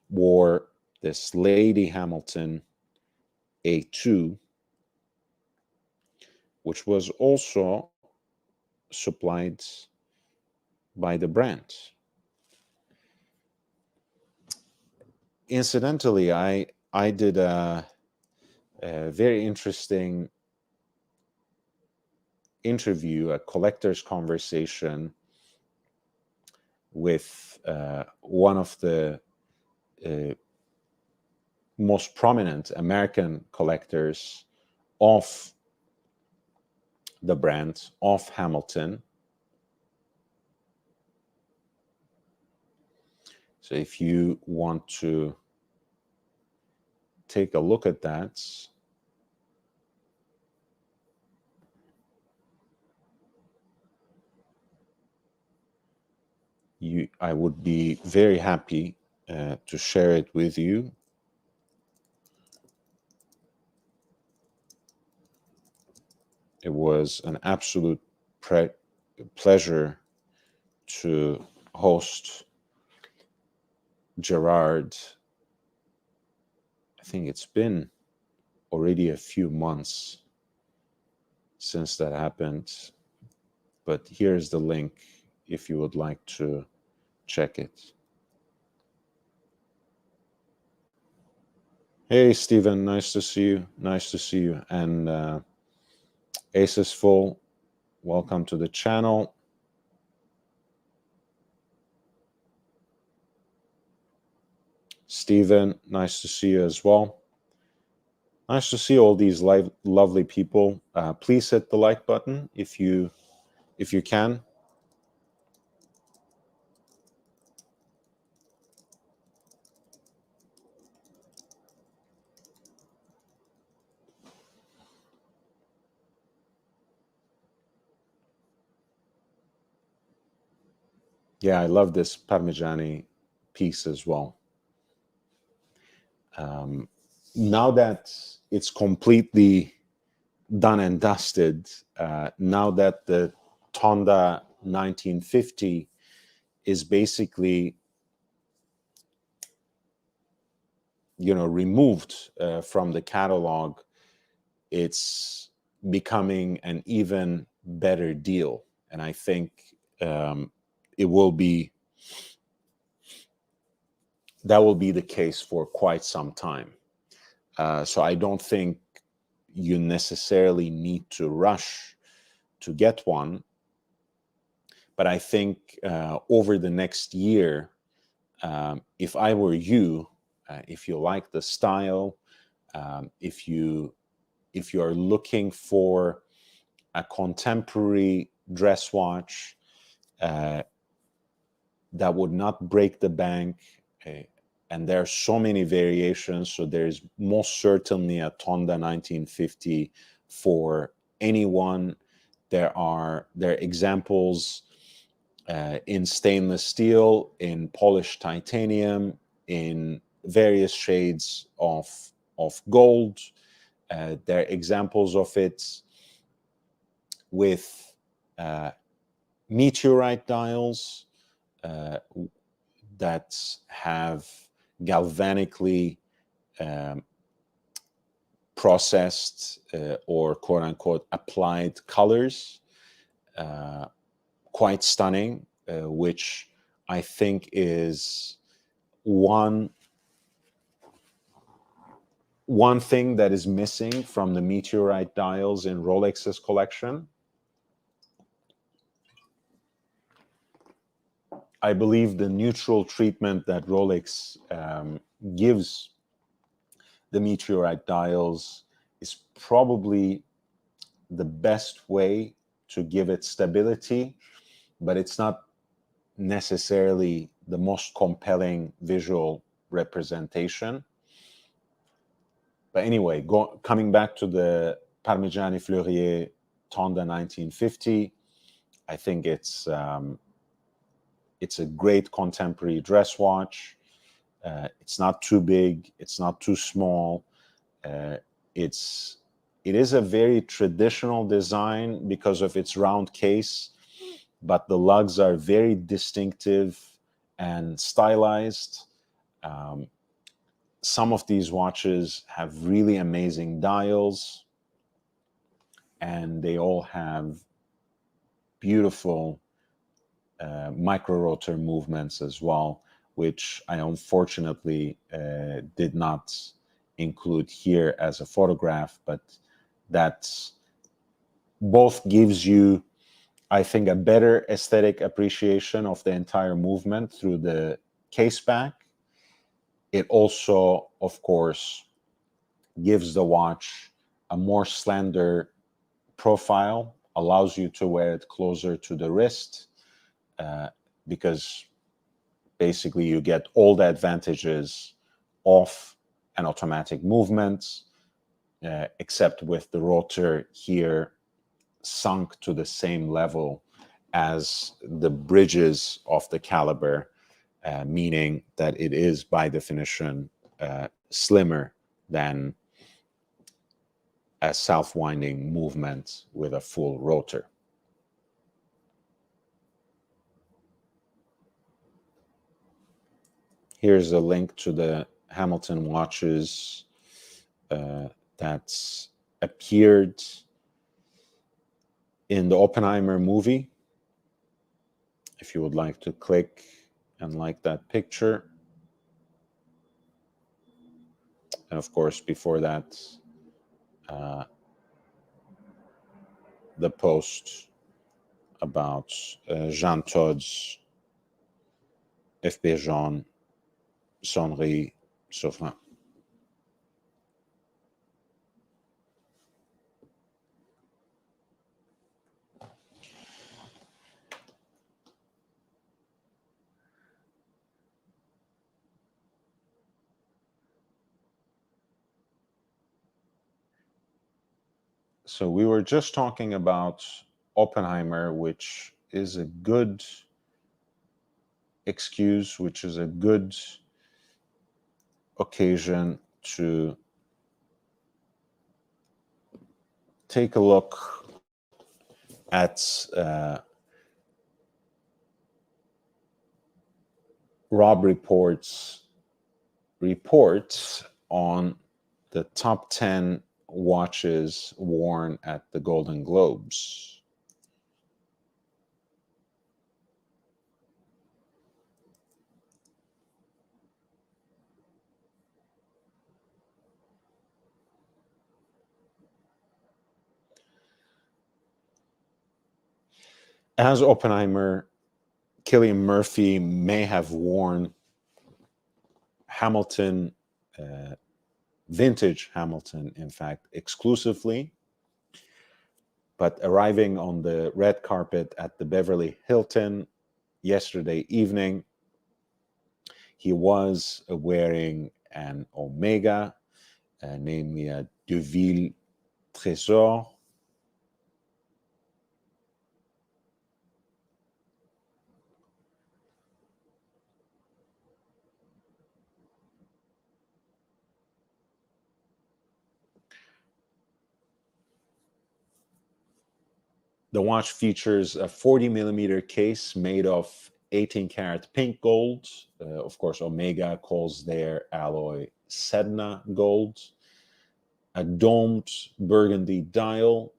wore this Lady Hamilton A2, which was also supplied by the brand. Incidentally, I did a very interesting interview, a collector's conversation with one of the most prominent American collectors of the brand, of Hamilton. So if you want to take a look at that, I would be very happy to share it with you. It was an absolute pleasure to host Gerard. I think it's been already a few months since that happened, but here's the link if you would like to check it. Hey, Stephen, nice to see you. Nice to see you. And Ace is full. Welcome to the channel. Stephen, nice to see you as well. Nice to see all these lovely people. Please hit the like button if you can. Yeah, I love this Parmigiani piece as well. Now that it's completely done and dusted, now that the Tonda 1950 is basically, removed from the catalog, it's becoming an even better deal. And I think that will be the case for quite some time. So I don't think you necessarily need to rush to get one. But I think over the next year, if I were you, if you like the style, if you are looking for a contemporary dress watch that would not break the bank, and there are so many variations, so there's most certainly a Tonda 1950 for anyone. There are examples in stainless steel, in polished titanium, in various shades of gold. There are examples of it with meteorite dials that have galvanically processed or quote unquote applied colors, quite stunning, which I think is one thing that is missing from the meteorite dials in Rolex's collection. I believe the neutral treatment that Rolex gives the meteorite dials is probably the best way to give it stability, but it's not necessarily the most compelling visual representation. But anyway, coming back to the Parmigiani Fleurier Tonda 1950, I think it's a great contemporary dress watch. It's not too big. It's not too small. It is a very traditional design because of its round case, but the lugs are very distinctive and stylized. Some of these watches have really amazing dials, and they all have beautiful micro rotor movements as well, which I unfortunately did not include here as a photograph, but that both gives you, I think, a better aesthetic appreciation of the entire movement through the case back. It also, of course, gives the watch a more slender profile, allows you to wear it closer to the wrist, because basically you get all the advantages of an automatic movement, except with the rotor here sunk to the same level as the bridges of the caliber, meaning that it is by definition slimmer than a self-winding movement with a full rotor. Here's a link to the Hamilton watches that's appeared in the Oppenheimer movie. If you would like to click and like that picture. And of course, before that, the post about Jean Todt's FP Jean Sonnery Sauvin. So we were just talking about Oppenheimer, which is a good excuse, which is a good occasion to take a look at Robb Report's report on the top 10 watches worn at the Golden Globes. As Oppenheimer, Cillian Murphy may have worn Hamilton, vintage Hamilton, in fact, exclusively. But arriving on the red carpet at the Beverly Hilton yesterday evening, he was wearing an Omega, namely a Deville Trésor. The watch features a 40 millimeter case made of 18 karat pink gold. Of course, Omega calls their alloy Sedna gold. A domed burgundy dial,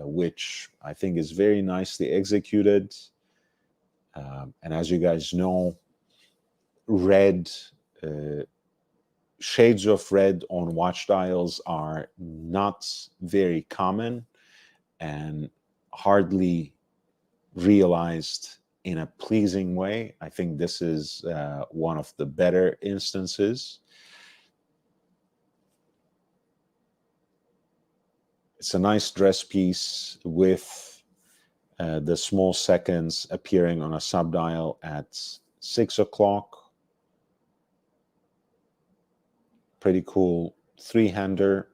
which I think is very nicely executed. And as you guys know, red, shades of red on watch dials are not very common and hardly realized in a pleasing way. I think this is one of the better instances. It's a nice dress piece with the small seconds appearing on a subdial at 6 o'clock. Pretty cool three-hander.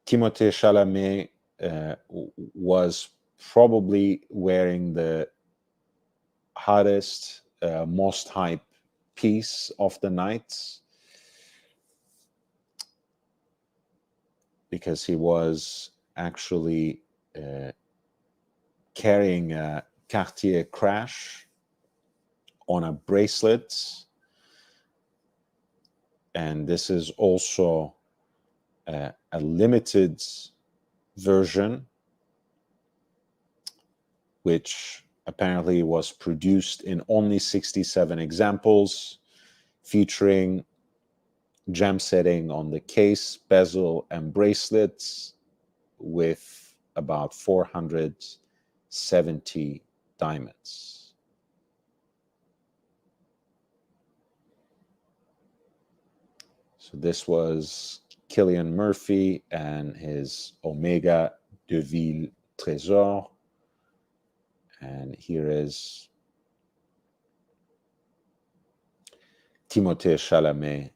Timothée Chalamet was probably wearing the hottest, most hype piece of the night, because he was actually carrying a Cartier Crash on a bracelet. And this is also a limited version, which apparently was produced in only 67 examples, featuring gem setting on the case, bezel, and bracelets, with about 470 diamonds. So this was Cillian Murphy and his Omega Deville Trésor. And here is Timothée Chalamet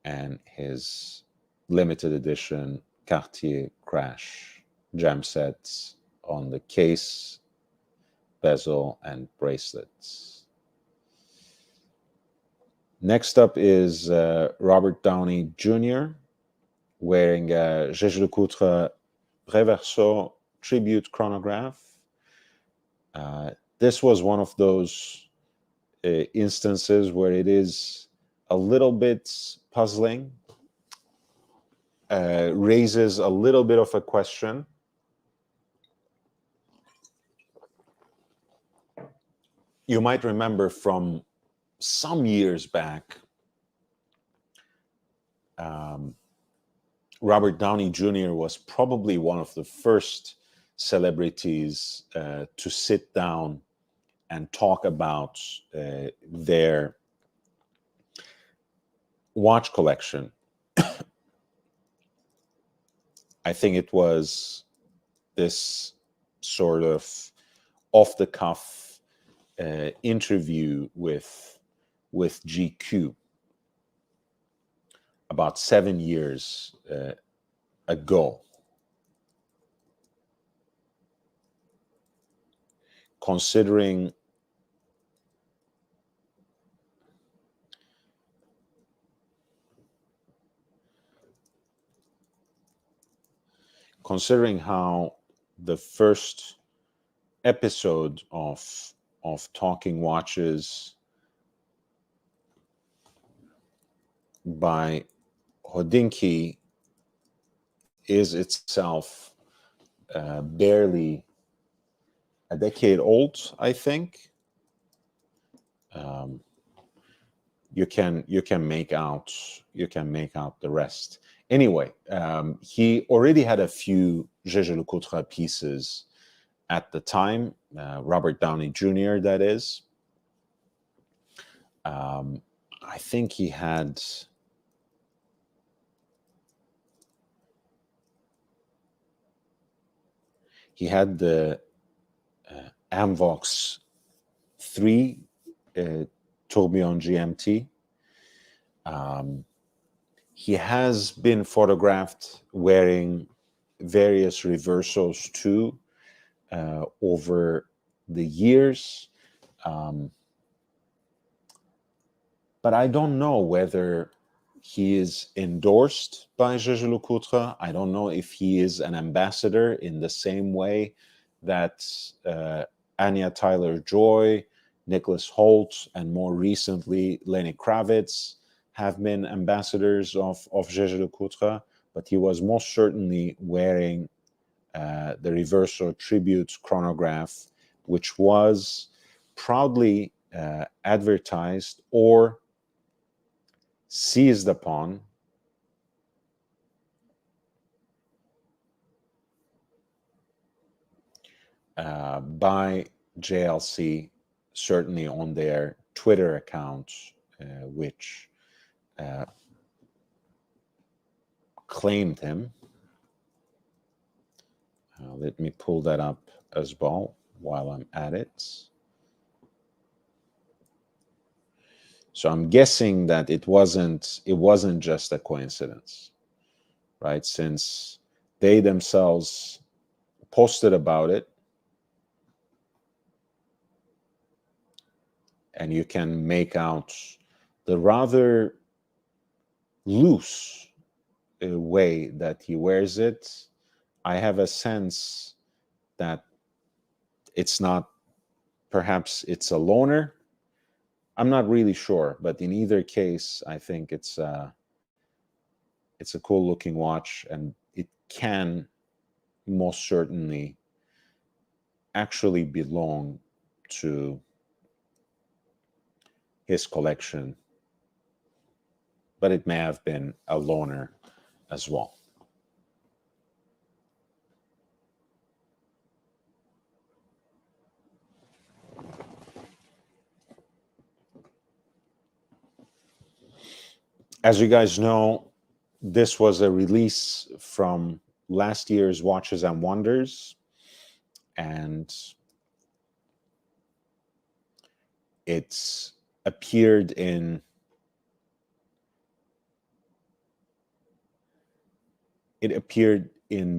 and his limited edition Cartier Crash gem sets on the case, bezel, and bracelets. Next up is Robert Downey Jr. wearing a Jaeger-LeCoultre Reverso tribute chronograph. This was one of those instances where it is a little bit puzzling, raises a little bit of a question. You might remember from some years back, Robert Downey Jr. was probably one of the first celebrities to sit down and talk about their watch collection. I think it was this sort of off-the-cuff interview with GQ about 7 years ago. Considering how the first episode of Talking Watches by Hodinkee is itself barely a decade old, I think. You can make out the rest. Anyway, he already had a few Jaeger-LeCoultre pieces at the time, Robert Downey Jr. that is. I think he had the Amvox 3 Tourbillon GMT. He has been photographed wearing various reversos too over the years. But I don't know whether he is endorsed by Jaeger-LeCoultre. I don't know if he is an ambassador in the same way that Anya Taylor-Joy, Nicholas Hoult, and more recently Lenny Kravitz have been ambassadors of Jaeger-LeCoultre, but he was most certainly wearing the Reverso Tribute chronograph, which was proudly advertised or seized upon by JLC, certainly on their Twitter account, which claimed him. Let me pull that up as well while I'm at it. So I'm guessing that it wasn't just a coincidence, right? Since they themselves posted about it, and you can make out the rather loose way that he wears it. I have a sense that it's not, perhaps it's a loaner. I'm not really sure, but in either case, I think it's a cool looking watch, and it can most certainly actually belong to his collection, but it may have been a loaner as well. As you guys know, this was a release from last year's Watches and Wonders, and it's appeared in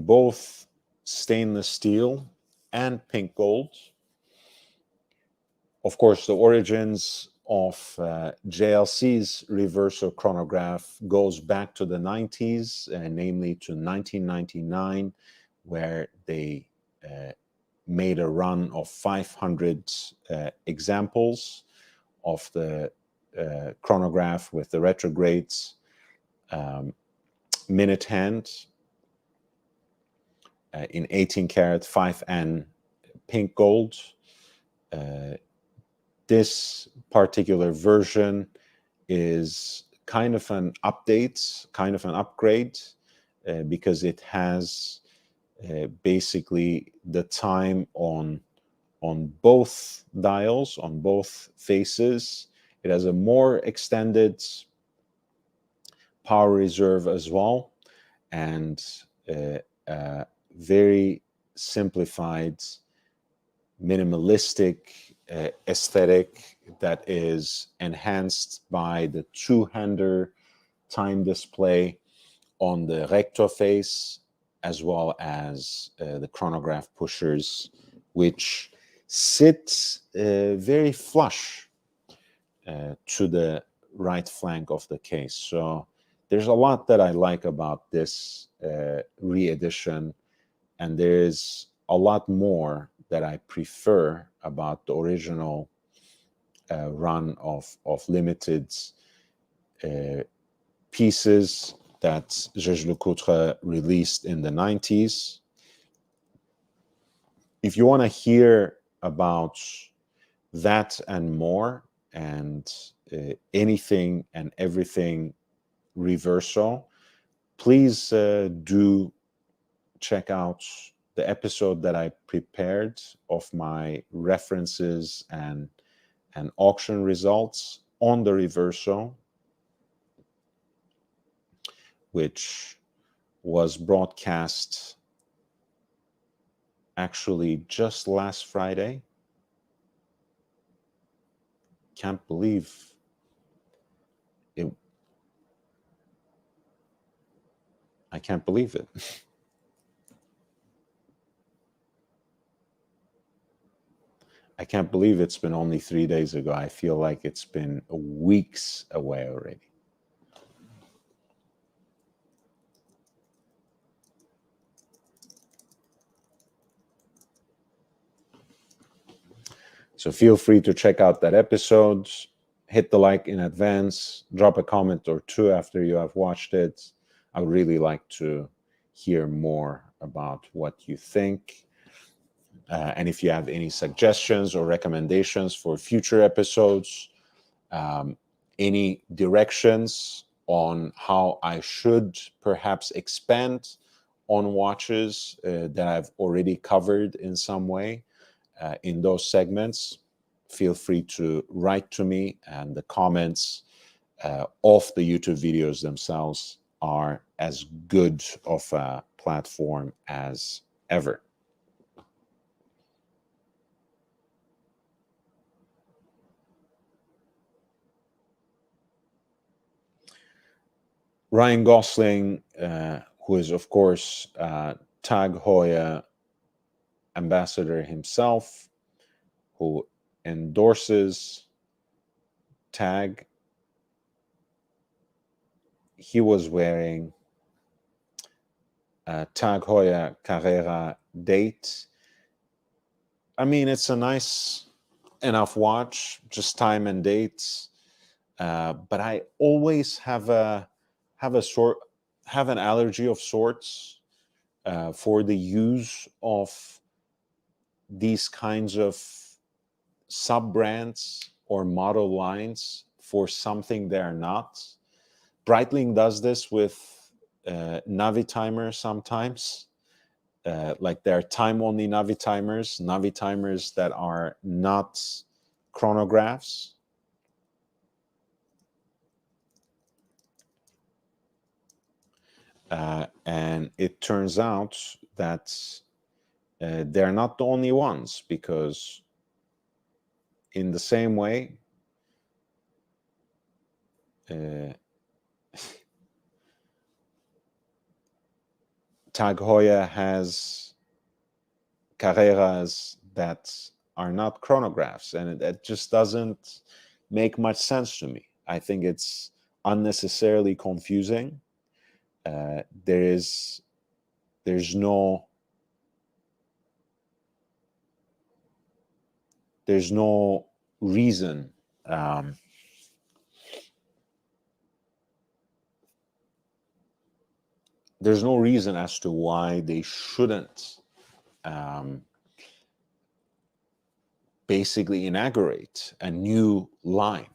both stainless steel and pink gold. Of course, the origins of JLC's reverso chronograph goes back to the 90s, namely to 1999, where they made a run of 500 examples of the chronograph with the retrogrades minute hand in 18 karat 5N pink gold. This particular version is kind of an update, kind of an upgrade, because it has basically the time on both dials, on both faces. It has a more extended power reserve as well, and a very simplified, minimalistic aesthetic that is enhanced by the two-hander time display on the recto face, as well as the chronograph pushers, which sit very flush to the right flank of the case. So there's a lot that I like about this re-edition, and there's a lot more that I prefer about the original run of limited pieces that Jaeger-LeCoultre released in the 90s. If you want to hear about that and more, and anything and everything Reverso, please do check out the episode that I prepared of my references and auction results on the Reverso, which was broadcast actually just last Friday. Can't believe it. I can't believe it. I can't believe it's been only 3 days ago. I feel like it's been weeks away already. So feel free to check out that episode. Hit the like in advance. Drop a comment or two after you have watched it. I would really like to hear more about what you think. And if you have any suggestions or recommendations for future episodes, any directions on how I should perhaps expand on watches that I've already covered in some way in those segments, feel free to write to me, and the comments of the YouTube videos themselves are as good of a platform as ever. Ryan Gosling, who is, of course, TAG Heuer ambassador himself, who endorses TAG, he was wearing a TAG Heuer Carrera date. I mean, it's a nice enough watch, just time and dates. But I always have an allergy of sorts for the use of these kinds of sub brands or model lines for something they're not. Breitling does this with Navitimer sometimes. Like there are time-only Navitimers that are not chronographs. And it turns out that they're not the only ones, because in the same way, Tag Heuer has Carreras that are not chronographs, and it just doesn't make much sense to me. I think it's unnecessarily confusing. There's no reason there's no reason as to why they shouldn't basically inaugurate a new line.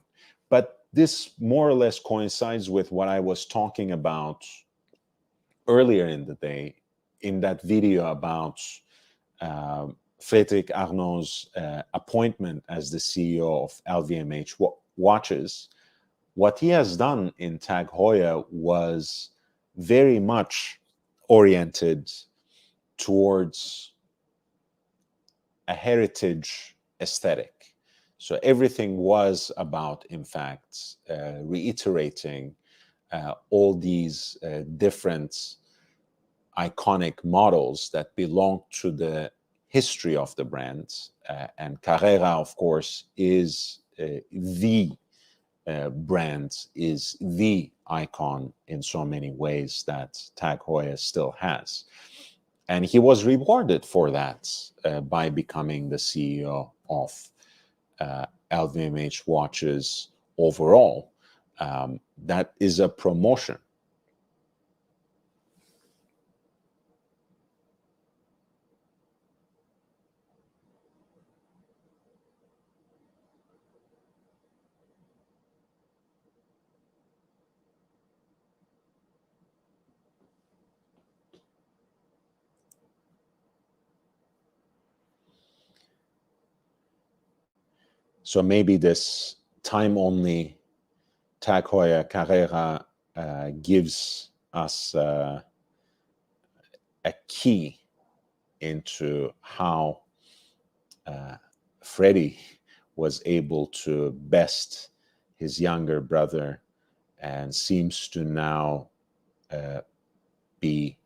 But this more or less coincides with what I was talking about earlier in the day in that video about Frédéric Arnault's appointment as the CEO of LVMH watches. What he has done in Tag Heuer was very much oriented towards a heritage aesthetic. So everything was about, in fact, reiterating all these different iconic models that belong to the history of the brand. And Carrera, of course, is the brand, is the icon in so many ways that Tag Heuer still has. And he was rewarded for that by becoming the CEO of LVMH watches overall. That is a promotion. So maybe this time-only Tag Heuer Carrera gives us a key into how Freddie was able to best his younger brother, and seems to now be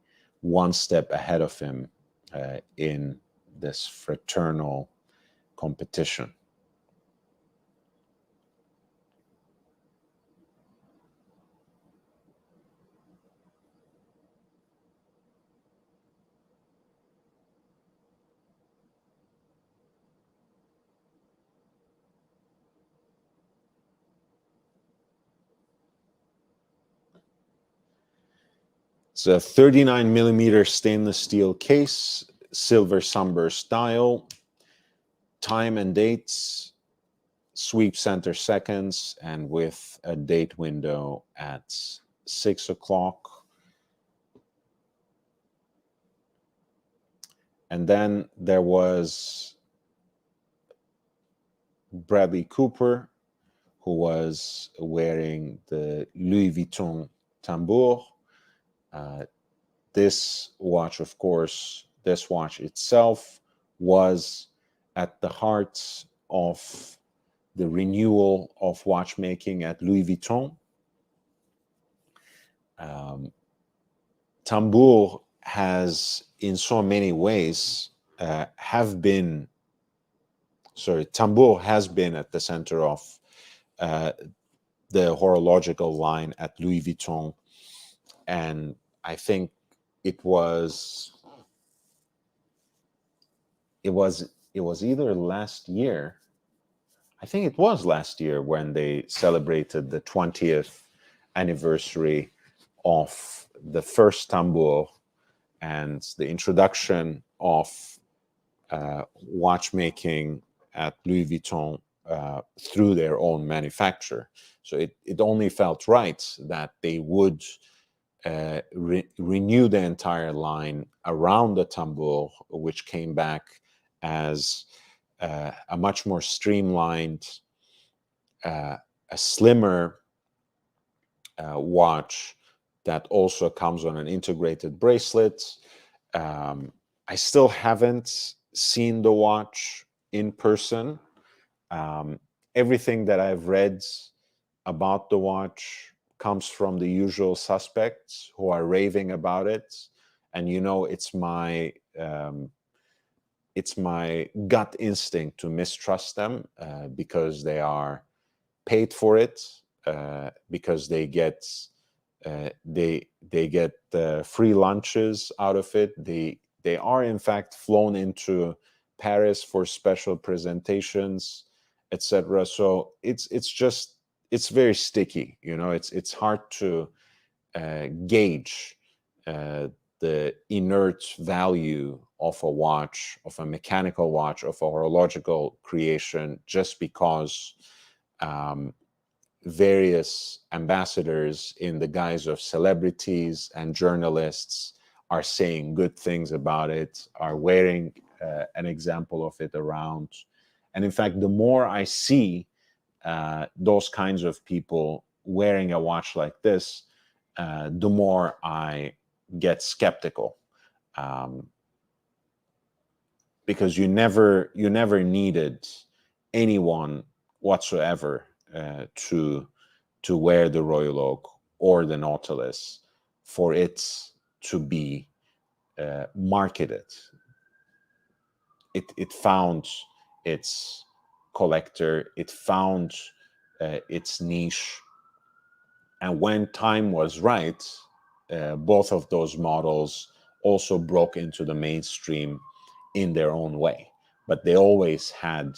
one step ahead of him in this fraternal competition. It's a 39 millimeter stainless steel case, silver sunburst dial, time and dates, sweep center seconds, and with a date window at 6 o'clock. And then there was Bradley Cooper, who was wearing the Louis Vuitton tambour. This watch, of course, this watch itself was at the heart of the renewal of watchmaking at Louis Vuitton. Tambour has, in so many ways, tambour has been at the center of the horological line at Louis Vuitton, and I think it was either last year. I think it was last year when they celebrated the 20th anniversary of the first tambour and the introduction of watchmaking at Louis Vuitton through their own manufacturer. So it only felt right that they would renew the entire line around the tambour, which came back as a much more streamlined, a slimmer watch that also comes on an integrated bracelet. I still haven't seen the watch in person. Everything that I've read about the watch comes from the usual suspects who are raving about it, and it's my gut instinct to mistrust them because they are paid for it, because they get free lunches out of it. They are in fact flown into Paris for special presentations, etc. So it's very sticky. It's hard to gauge the inert value of a watch, of a mechanical watch, of a horological creation, just because various ambassadors in the guise of celebrities and journalists are saying good things about it, are wearing an example of it around. And in fact, the more I see those kinds of people wearing a watch like this, the more I get skeptical, because you never needed anyone whatsoever to wear the Royal Oak or the Nautilus for it to be marketed. It found its collector, it found its niche, and when time was right, both of those models also broke into the mainstream in their own way. But they always had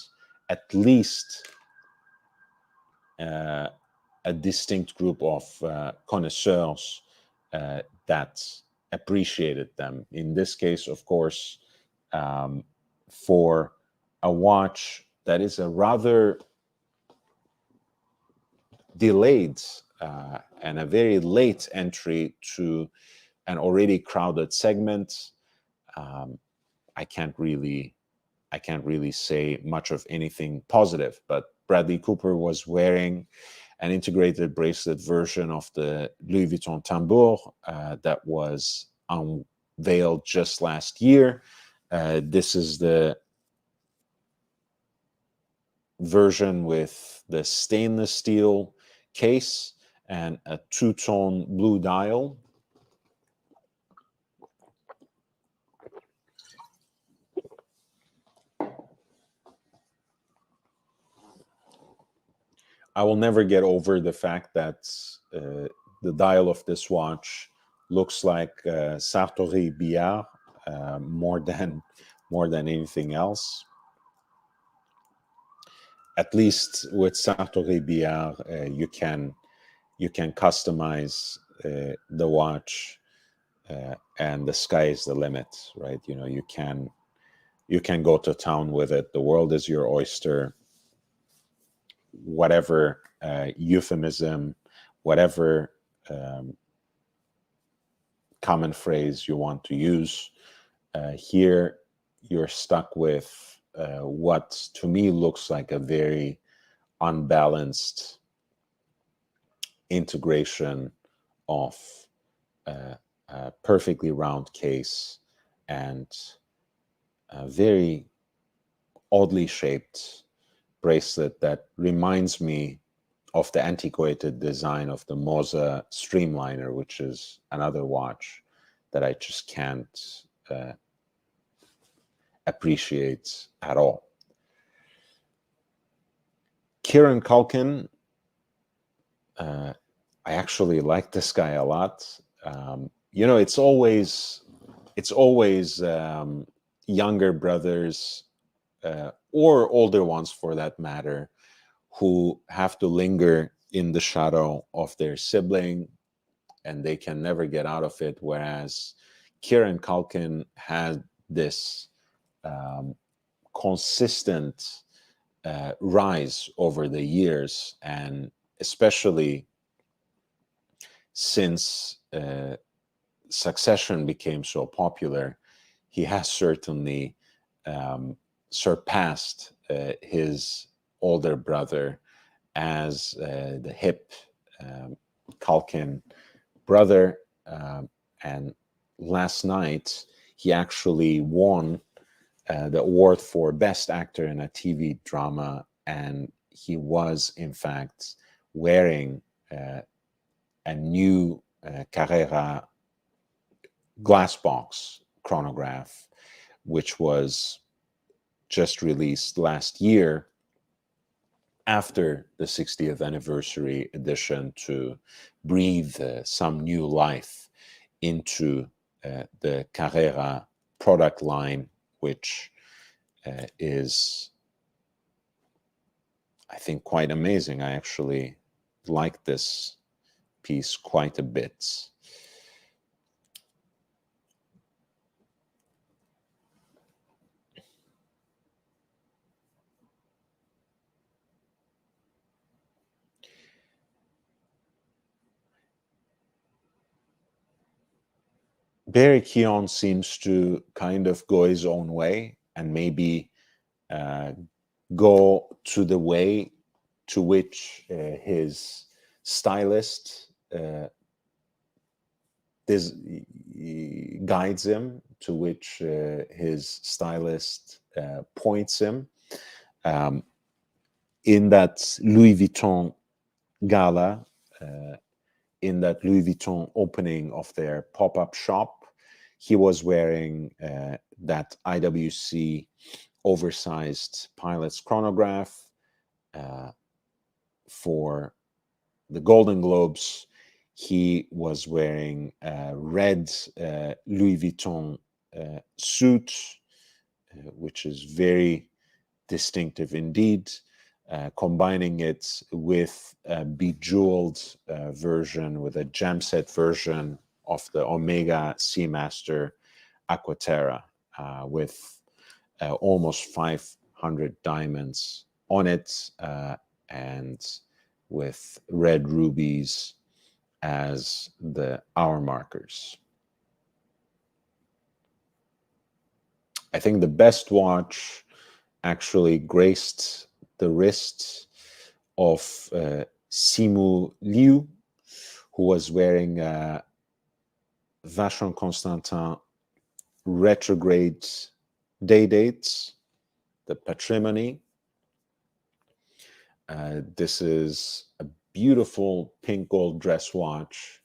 at least a distinct group of connoisseurs that appreciated them. In this case, of course, for a watch that is a rather delayed and a very late entry to an already crowded segment, I can't really say much of anything positive. But Bradley Cooper was wearing an integrated bracelet version of the Louis Vuitton Tambour that was unveiled just last year. This is the version with the stainless steel case and a two-tone blue dial. I will never get over the fact that the dial of this watch looks like Sartori Billard more than anything else. At least with Sartori Billard, you can customize the watch, and the sky is the limit, right? You can go to town with it. The world is your oyster. Whatever euphemism, whatever common phrase you want to use, here you're stuck with what to me looks like a very unbalanced integration of a perfectly round case and a very oddly shaped bracelet that reminds me of the antiquated design of the Moza Streamliner, which is another watch that I just can't appreciate at all. Kieran Culkin, I actually like this guy a lot. It's always younger brothers or older ones, for that matter, who have to linger in the shadow of their sibling, and they can never get out of it. Whereas Kieran Culkin had this consistent rise over the years, and especially since Succession became so popular, he has certainly surpassed his older brother as the hip Culkin brother, and last night he actually won the award for Best Actor in a TV Drama, and he was in fact wearing a new Carrera glassbox chronograph, which was just released last year after the 60th anniversary edition to breathe some new life into the Carrera product line, which is, I think, quite amazing. I actually like this piece quite a bit. Barry Keoghan seems to kind of go his own way and maybe go to the way to which his stylist guides him, to which his stylist points him. In that Louis Vuitton gala, in that Louis Vuitton opening of their pop-up shop, he was wearing that IWC oversized pilot's chronograph. For the Golden Globes, he was wearing a red Louis Vuitton suit, which is very distinctive indeed, combining it with a bejeweled version, with a gem set version of the Omega Seamaster Aquaterra, with almost 500 diamonds on it, and with red rubies as the hour markers. I think the best watch actually graced the wrists of Simu Liu, who was wearing a Vacheron Constantin retrograde day dates, the Patrimony. This is a beautiful pink gold dress watch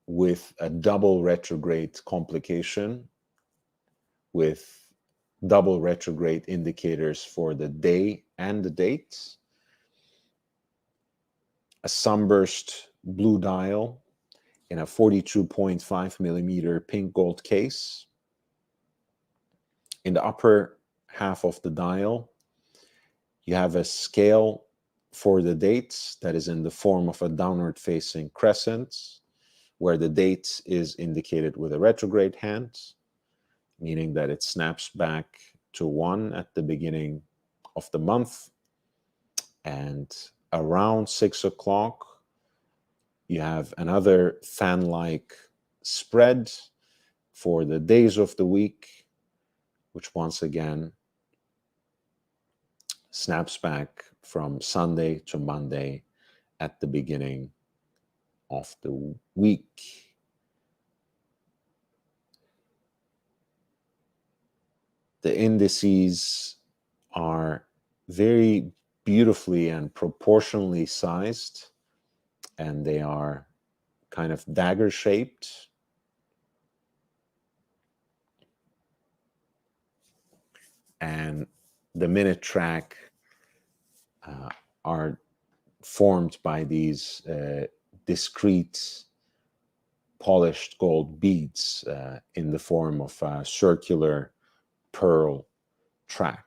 with a double retrograde complication, with double retrograde indicators for the day and the date, a sunburst blue dial in a 42.5 millimeter pink gold case. In the upper half of the dial, you have a scale for the dates that is in the form of a downward facing crescent, where the date is indicated with a retrograde hand, meaning that it snaps back to 1 at the beginning of the month. And around 6 o'clock, you have another fan-like spread for the days of the week, which once again snaps back from Sunday to Monday at the beginning of the week. The indices are very beautifully and proportionally sized, and they are kind of dagger shaped. And the minute track are formed by these discrete polished gold beads in the form of a circular pearl track.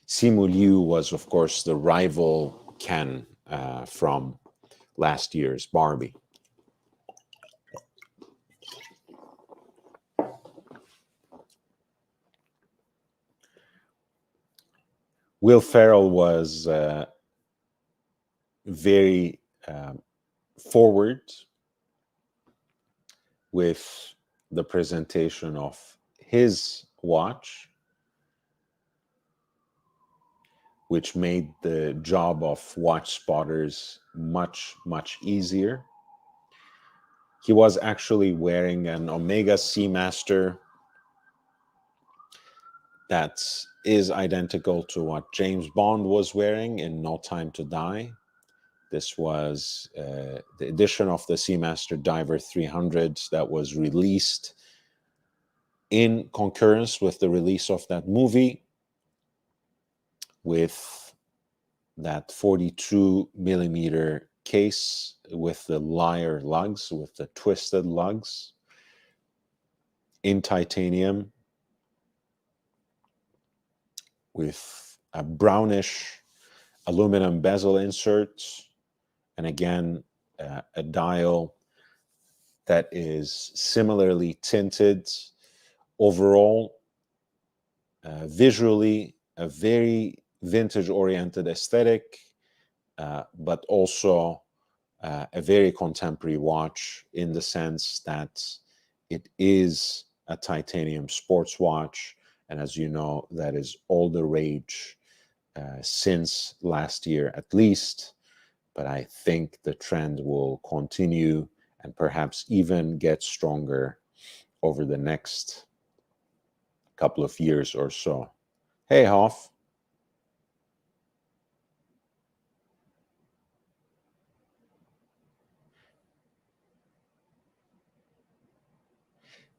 Simu Liu was, of course, the rival Ken from last year's Barbie. Will Ferrell was very forward with the presentation of his watch. which made the job of watch spotters much, much easier. He was actually wearing an Omega Seamaster that is identical to what James Bond was wearing in No Time to Die. This was the edition of the Seamaster Diver 300 that was released in concurrence with the release of that movie, with that 42 millimeter case with the lyre lugs, with the twisted lugs in titanium, with a brownish aluminum bezel insert, and again, a dial that is similarly tinted. Overall, visually, a very vintage-oriented aesthetic, but also a very contemporary watch in the sense that it is a titanium sports watch. And as you know, that is all the rage since last year at least. But I think the trend will continue and perhaps even get stronger over the next couple of years or so. Hey, Hoff.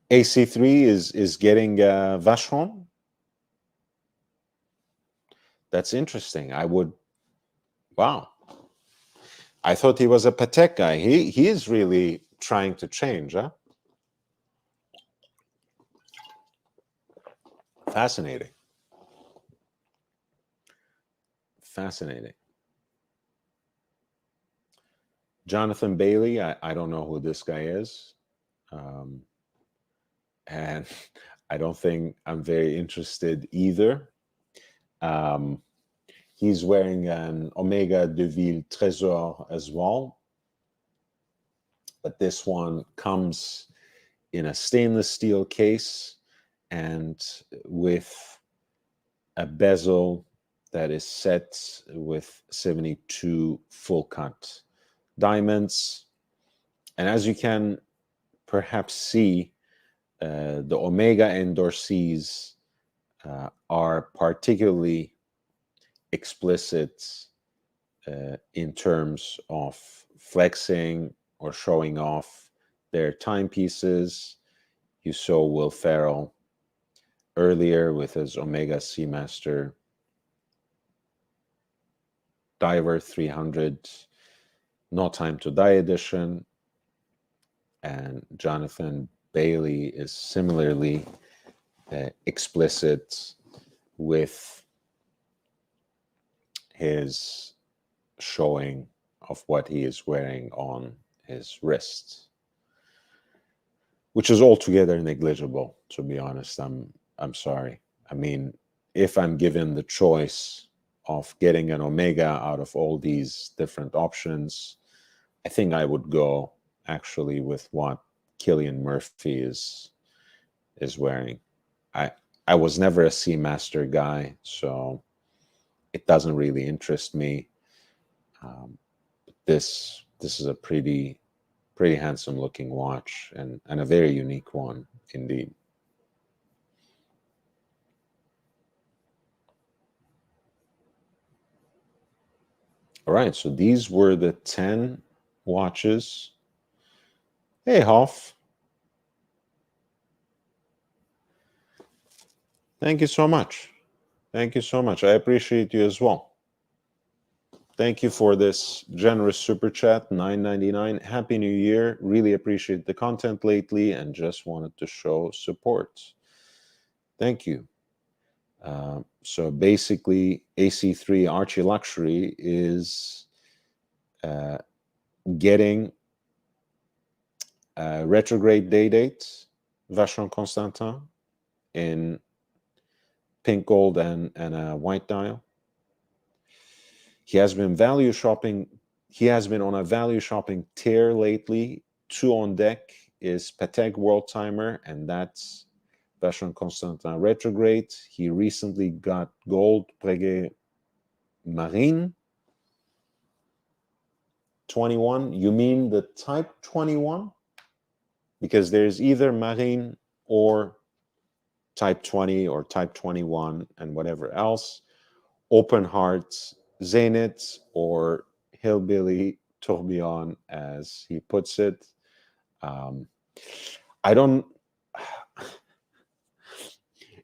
AC3 is getting Vacheron. That's interesting. Wow. I thought he was a Patek guy. He is really trying to change, huh? Fascinating. Fascinating. Jonathan Bailey, I don't know who this guy is. And I don't think I'm very interested either. He's wearing an Omega Deville Trésor as well. But this one comes in a stainless steel case and with a bezel that is set with 72 full cut diamonds. And as you can perhaps see, the Omega endorsees are particularly explicit in terms of flexing or showing off their timepieces. You saw Will Ferrell earlier with his Omega Seamaster Diver 300 No Time to Die edition, and Jonathan Bailey is similarly explicit with his showing of what he is wearing on his wrist, which is altogether negligible, to be honest. I'm sorry. I mean, if I'm given the choice of getting an Omega out of all these different options, I think I would go actually with what Cillian Murphy is wearing. I was never a Seamaster guy, so it doesn't really interest me. This is a pretty handsome looking watch, and a very unique one indeed. All right, so these were the 10 watches. Hey, Hoff. Thank you so much. Thank you so much. I appreciate you as well. Thank you for this generous super chat, $9.99. Happy New Year. Really appreciate the content lately and just wanted to show support. Thank you. So basically, AC3 Archie Luxury is getting a retrograde day date, Vacheron Constantin, in pink gold and a white dial. He has been value shopping. He has been on a value shopping tear lately. 2 on deck is Patek World Timer, and that's Vacheron Constantin retrograde. He recently got gold Breguet Marine 21. You mean the Type 21? Because there's either Marine or Type 20 or Type 21 and whatever else. Open Heart Zenith, or Hillbilly Tourbillon, as he puts it. I don't...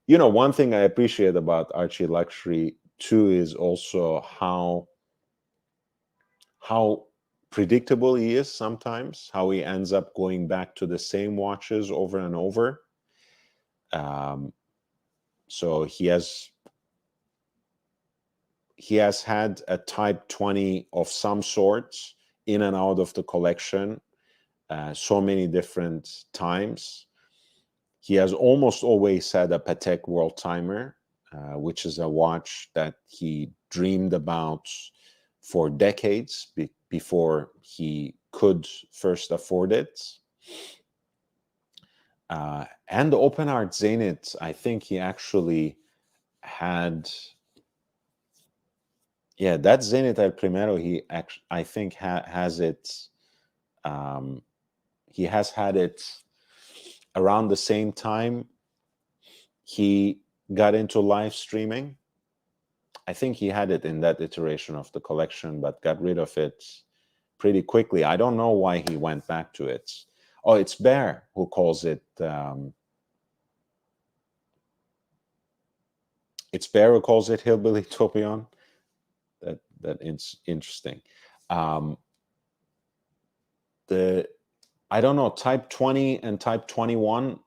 one thing I appreciate about Archie Luxury too is also how predictable he is sometimes, how he ends up going back to the same watches over and over. So he has had a Type 20 of some sorts in and out of the collection so many different times. He has almost always had a Patek World Timer, which is a watch that he dreamed about for decades before he could first afford it. And the Open Heart Zenith, I think he actually had... Yeah, that Zenith El Primero, I think has it... he has had it around the same time he got into live streaming. I think he had it in that iteration of the collection, but got rid of it pretty quickly. I don't know why he went back to it. Oh, it's Bear who calls it... it's Bear who calls it Hillbilly Tourbillon. It's interesting. I don't know, Type 20 and Type 21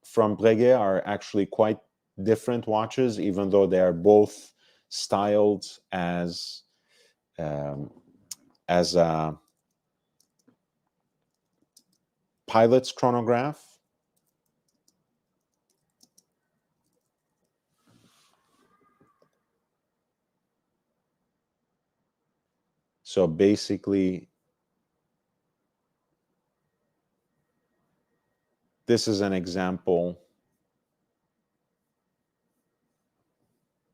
from Breguet are actually quite different watches, even though they are both styled as a pilot's chronograph. So basically, this is an example.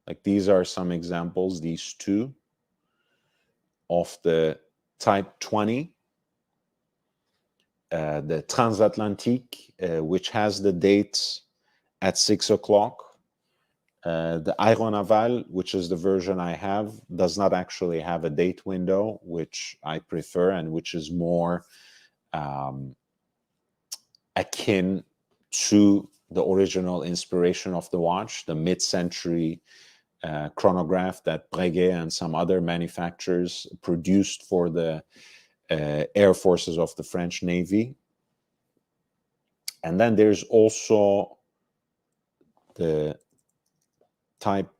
Like, these are some examples, these two, of the Type 20, the Transatlantique, which has the dates at 6 o'clock. The Aéronaval, which is the version I have, does not actually have a date window, which I prefer and which is more akin to the original inspiration of the watch, the mid-century chronograph that Breguet and some other manufacturers produced for the air forces of the French Navy. And then there's also the Type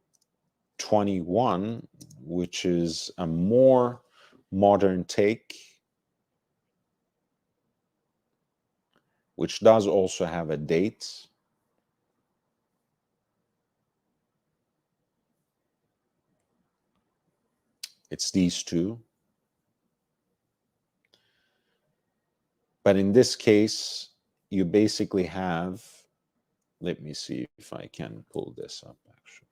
21, which is a more modern take, which does also have a date. It's these two. But in this case, you basically have... Let me see if I can pull this up, actually.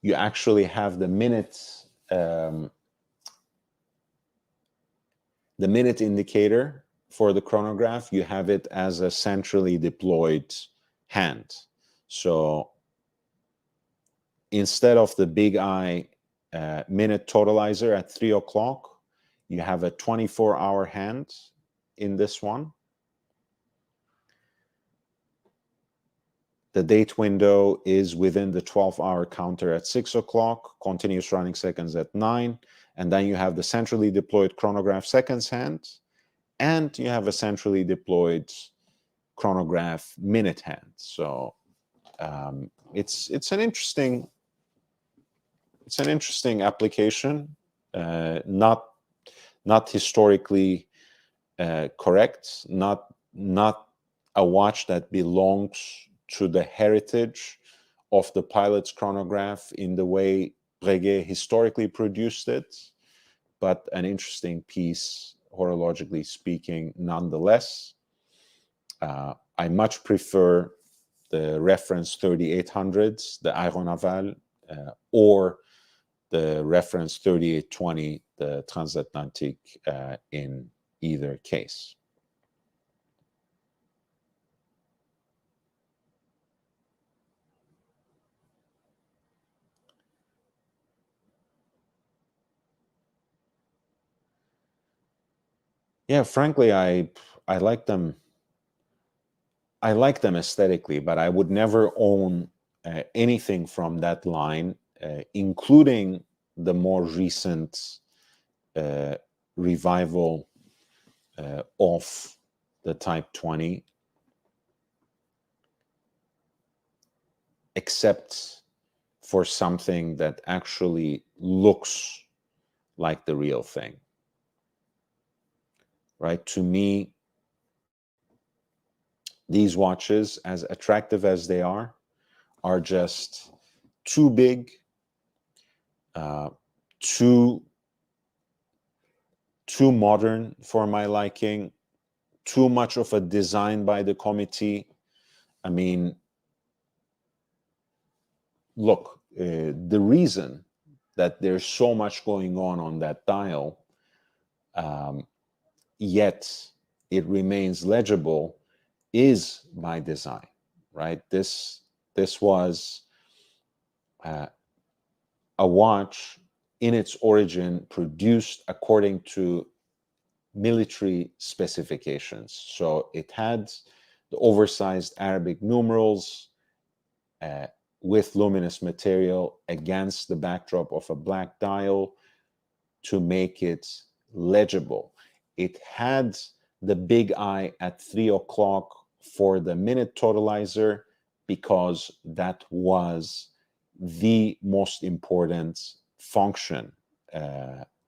You actually have the minutes, the minute indicator for the chronograph. You have it as a centrally deployed hand. So instead of the big eye minute totalizer at 3 o'clock, you have a 24-hour hand in this one. The date window is within the 12-hour counter at 6 o'clock, continuous running seconds at 9, and then you have the centrally deployed chronograph seconds hand, and you have a centrally deployed chronograph minute hand. So it's an interesting application, not historically correct, not a watch that belongs to the heritage of the pilot's chronograph in the way Breguet historically produced it, but an interesting piece, horologically speaking, nonetheless. I much prefer the reference 3800s, the Aéronaval, or the reference 3820, the Transatlantique, in either case. Yeah, frankly, I like them. I like them aesthetically, but I would never own anything from that line, including the more recent revival of the Type 20, except for something that actually looks like the real thing. Right? To me, these watches, as attractive as they are just too big, too modern for my liking, too much of a design by the committee. I mean, look, the reason that there's so much going on that dial, yet it remains legible, is by design, right? This was a watch in its origin produced according to military specifications. So it had the oversized Arabic numerals with luminous material against the backdrop of a black dial to make it legible. It had the big eye at 3 o'clock for the minute totalizer because that was the most important function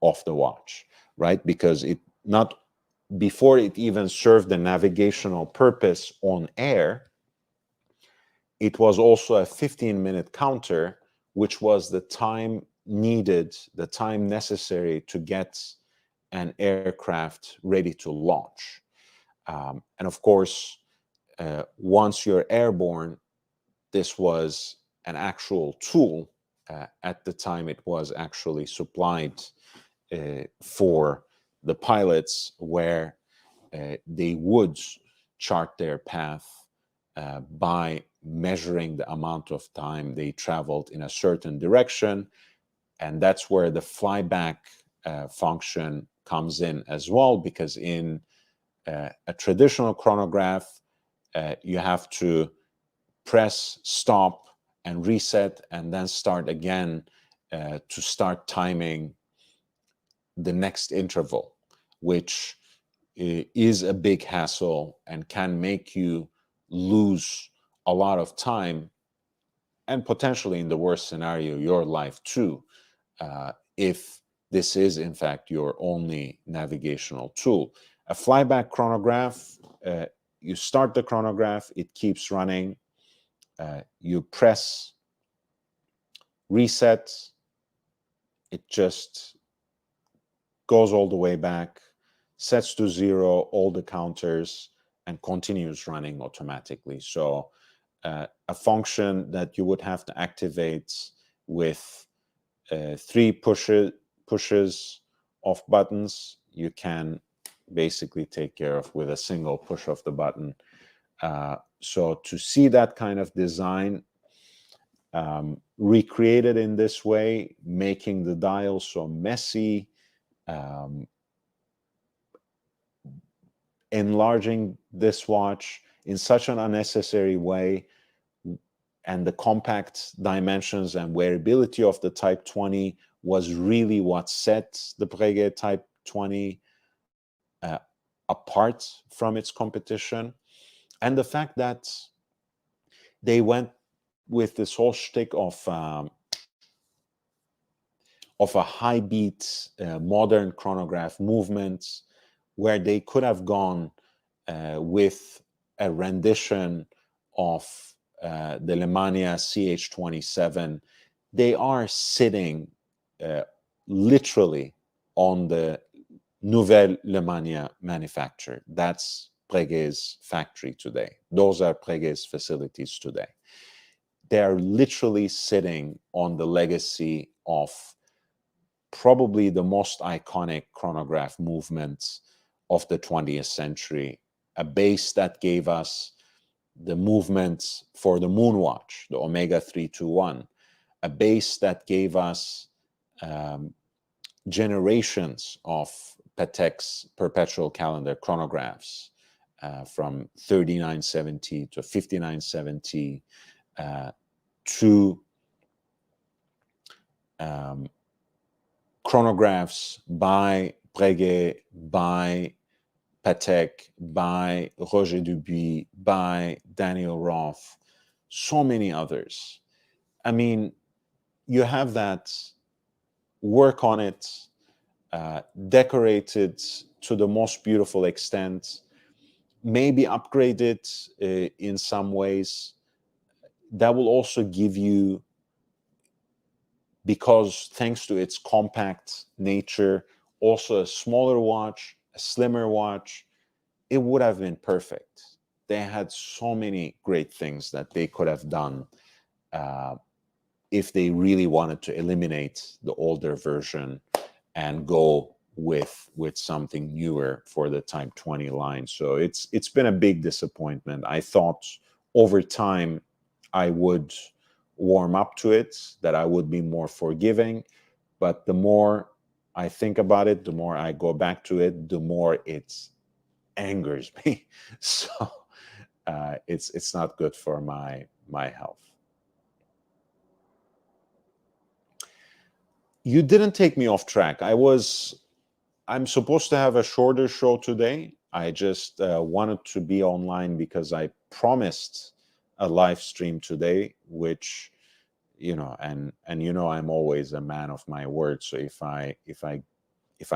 of the watch, right? Because it not before it even served the navigational purpose on air, it was also a 15-minute counter, which was the time needed, the time necessary to get an aircraft ready to launch. And of course, once you're airborne, this was an actual tool. At the time, it was actually supplied for the pilots, where they would chart their path by measuring the amount of time they traveled in a certain direction. And that's where the flyback function comes in as well, because in a traditional chronograph, you have to press stop and reset and then start again to start timing the next interval, which is a big hassle and can make you lose a lot of time, and potentially, in the worst scenario, your life too, if this is in fact your only navigational tool. A flyback chronograph, you start the chronograph, it keeps running, you press reset, it just goes all the way back, sets to 0 all the counters, and continues running automatically. So a function that you would have to activate with 3 pushes of buttons, you can basically take care of with a single push of the button. So to see that kind of design recreated in this way, making the dial so messy, enlarging this watch in such an unnecessary way, and the compact dimensions and wearability of the Type 20 was really what set the Breguet Type 20 apart from its competition. And the fact that they went with this whole shtick of a high beat modern chronograph movement, where they could have gone with a rendition of the Lemania CH27. They are sitting literally on the Nouvelle Lemania manufacture. That's Breguet's factory today. Those are Breguet's facilities today. They are literally sitting on the legacy of probably the most iconic chronograph movement of the 20th century, a base that gave us the movements for the Moonwatch, the Omega 321, a base that gave us generations of Patek's perpetual calendar chronographs from 3970 to 5970 to chronographs by Breguet, by Patek, by Roger Dubuis, by Daniel Roth, so many others. I mean, you have that, work on it, decorate it to the most beautiful extent, maybe upgrade it in some ways. That will also give you, because thanks to its compact nature, also a smaller watch, a slimmer watch. It would have been perfect. They had so many great things that they could have done if they really wanted to eliminate the older version and go with something newer for the Type 20 line. So it's been a big disappointment. I thought over time I would warm up to it, that I would be more forgiving, but the more I think about it, the more I go back to it, the more it angers me. So it's not good for my health. You didn't take me off track. I'm supposed to have a shorter show today. I just wanted to be online because I promised a live stream today, which, and I'm always a man of my word. So if I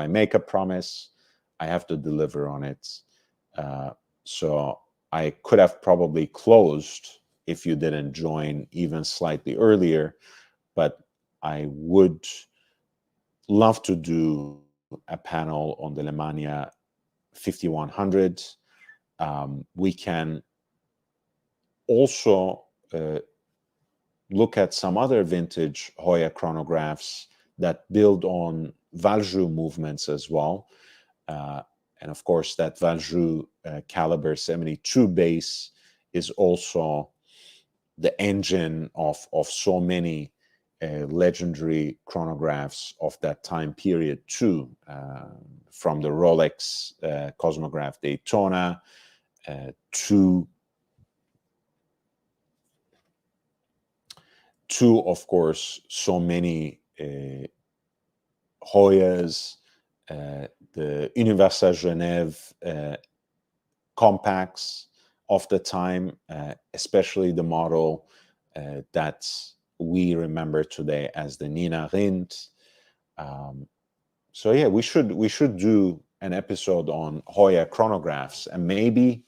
make a promise, I have to deliver on it. So I could have probably closed if you didn't join even slightly earlier, but I would love to do a panel on the Lemania 5100. We can also look at some other vintage Hoya chronographs that build on Valjoux movements as well. And of course, that Valjoux caliber 72 base is also the engine of so many legendary chronographs of that time period too, from the Rolex Cosmograph Daytona to of course, so many Hoyas, the Universal Genève compacts of the time, especially the model that we remember today as the Nina Rindt. So yeah, we should do an episode on Hoya chronographs, and maybe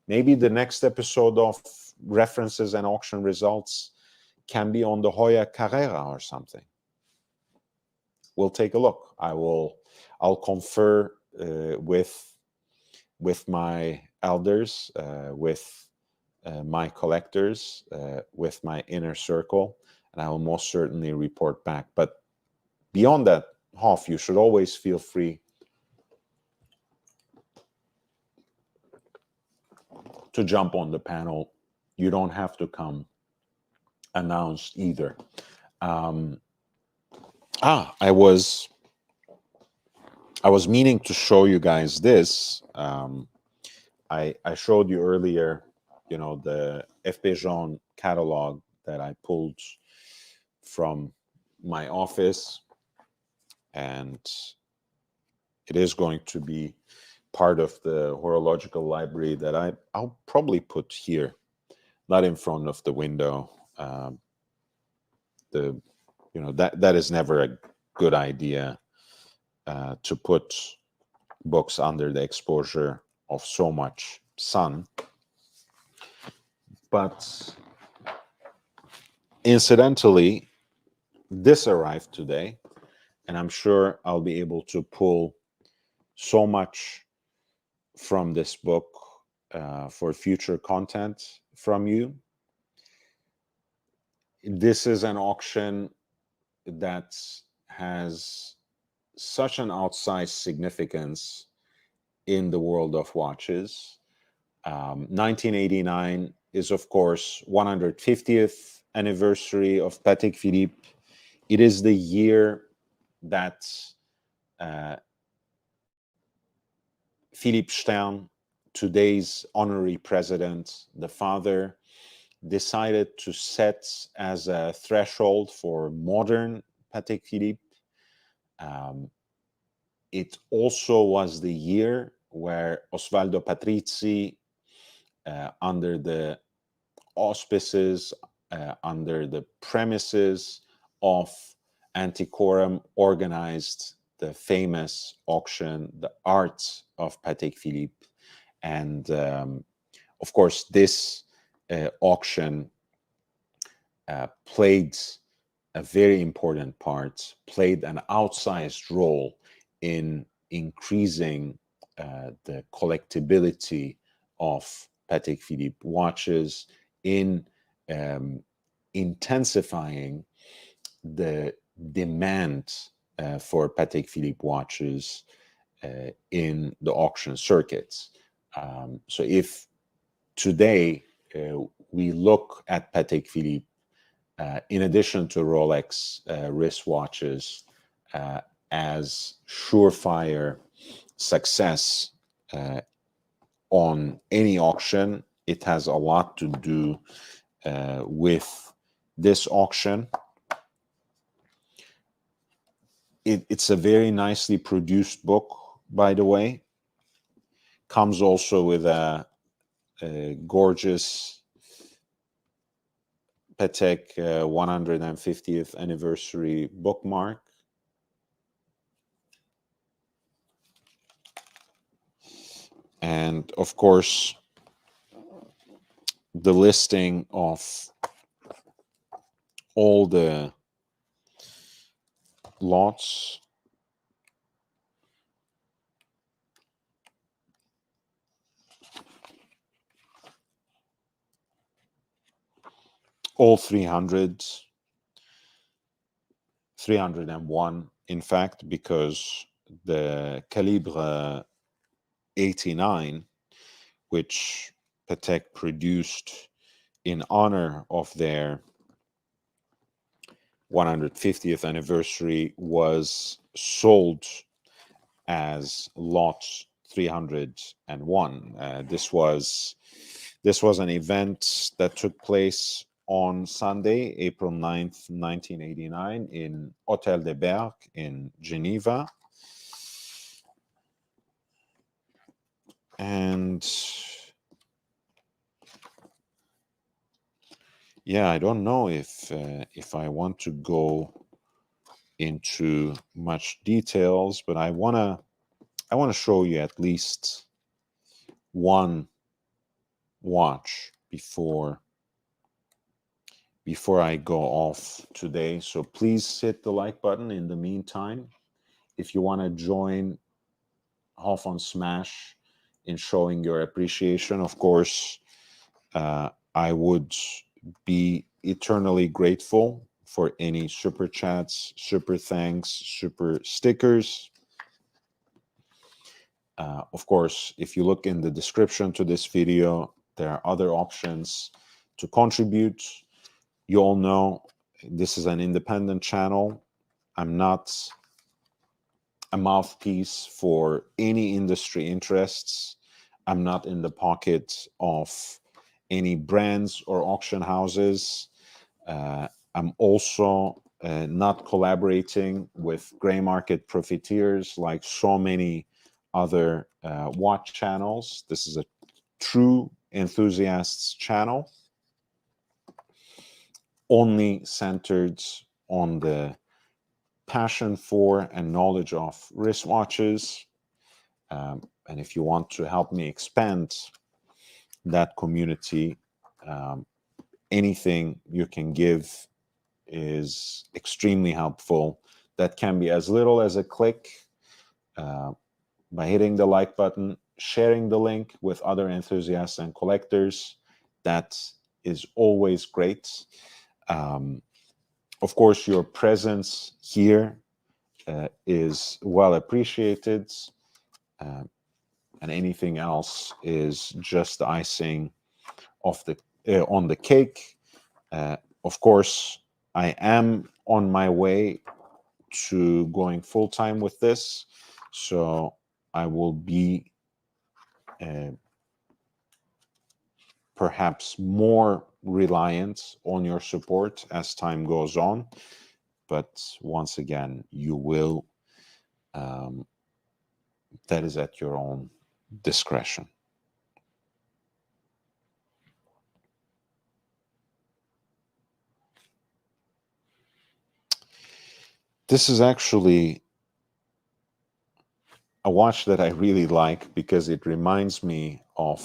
the next episode of References and Auction Results can be on the Hoya Carrera or something. We'll take a look. I'll confer with my elders, with my collectors, with my inner circle, and I will most certainly report back. But beyond that, Hoff, you should always feel free to jump on the panel. You don't have to come announced either. I was meaning to show you guys this. I showed you earlier, the FP Journe catalog that I pulled from my office, and it is going to be part of the horological library that I'll probably put here, not in front of the window. That is never a good idea, to put books under the exposure of so much sun. But incidentally, this arrived today, and I'm sure I'll be able to pull so much from this book for future content from you. This is an auction that has such an outsized significance in the world of watches. 1989 is, of course, 150th anniversary of Patek Philippe. It is the year that Philippe Stern, today's honorary president, the father, decided to set as a threshold for modern Patek Philippe. It also was the year where Osvaldo Patrizzi, under the auspices, under the premises of Antiquorum, organized the famous auction, The Art of Patek Philippe. And of course, this auction played a very important part, played an outsized role in increasing the collectability of Patek Philippe watches, in intensifying the demand for Patek Philippe watches in the auction circuits. So if today we look at Patek Philippe, in addition to Rolex wristwatches, as surefire success on any auction, it has a lot to do with this auction. It's a very nicely produced book, by the way. Comes also with a gorgeous Patek 150th anniversary bookmark. And of course, the listing of all the lots. All 301, in fact, because the Calibre 89, which Patek produced in honor of their 150th anniversary, was sold as lot 301. This was an event that took place on Sunday, April 9th, 1989, in Hôtel des Bergues in Geneva. And yeah, I don't know if I want to go into much details, but I want to show you at least one watch before I go off today. So please hit the like button in the meantime. If you want to join Half on Smash in showing your appreciation, of course, I would be eternally grateful for any super chats, super thanks, super stickers. Of course, if you look in the description to this video, there are other options to contribute. You all know this is an independent channel. I'm not a mouthpiece for any industry interests. I'm not in the pocket of any brands or auction houses. I'm also not collaborating with gray market profiteers like so many other watch channels. This is a true enthusiasts channel, only centered on the passion for and knowledge of wristwatches. And if you want to help me expand that community, anything you can give is extremely helpful. That can be as little as a click by hitting the like button. sharing the link with other enthusiasts and collectors. That is always great. Of course, your presence here is well appreciated, and anything else is just icing of the on the cake. Of course, I am on my way to going full time with this, so I will be perhaps more reliant on your support as time goes on. But once again, you will, that is at your own discretion. This is actually a watch that I really like because it reminds me of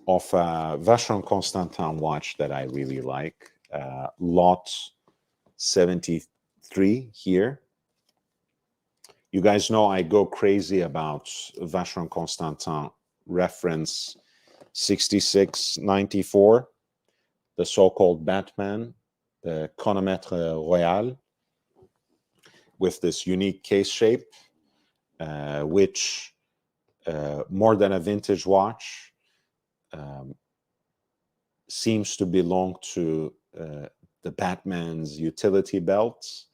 a Vacheron Constantin watch that I really like, Lot 73 here. You guys know I go crazy about Vacheron Constantin reference 6694, the so-called Batman, the chronomètre royal, with this unique case shape, which more than a vintage watch seems to belong to the Batman's utility belts.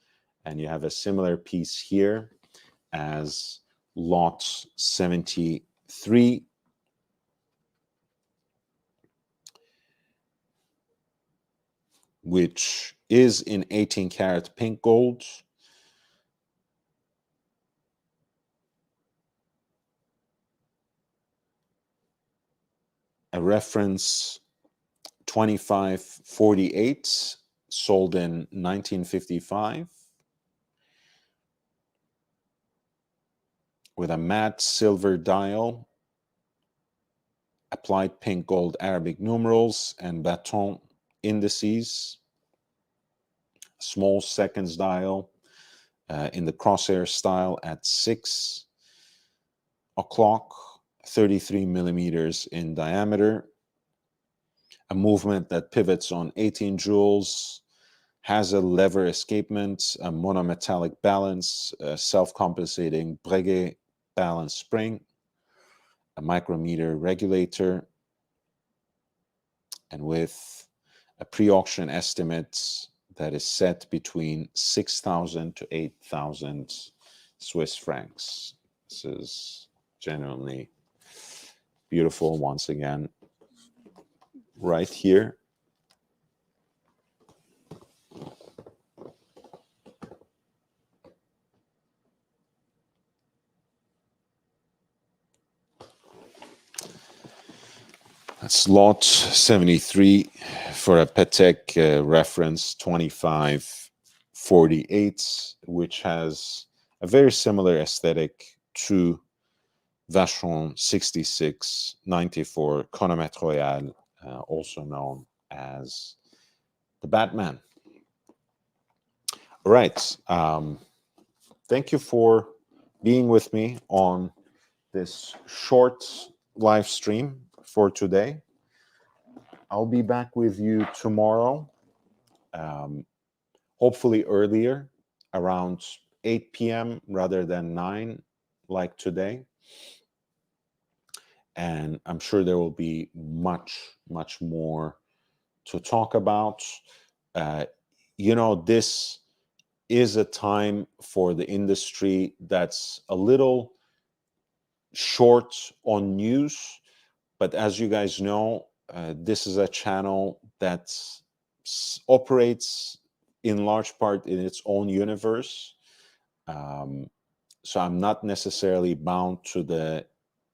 And you have a similar piece here as Lot 73, which is in 18 karat pink gold. A reference 2548, sold in 1955, with a matte silver dial, applied pink gold Arabic numerals, and baton indices. Small seconds dial in the crosshair style at 6 o'clock, 33 millimeters in diameter. A movement that pivots on 18 jewels, has a lever escapement, a monometallic balance, a self-compensating Breguet balance spring, a micrometer regulator, and with a pre-auction estimate that is set between 6,000 to 8,000 Swiss francs. This is genuinely beautiful once again, right here. That's Lot 73 for a Patek reference 2548, which has a very similar aesthetic to Vacheron 6694 Chronomètre Royal, also known as the Batman. All right. Thank you for being with me on this short live stream for today. I'll be back with you tomorrow, hopefully earlier, around 8 p.m. rather than 9 like today. And I'm sure there will be much, much more to talk about. This is a time for the industry that's a little short on news. But as you guys know, this is a channel that operates in large part in its own universe. So I'm not necessarily bound to the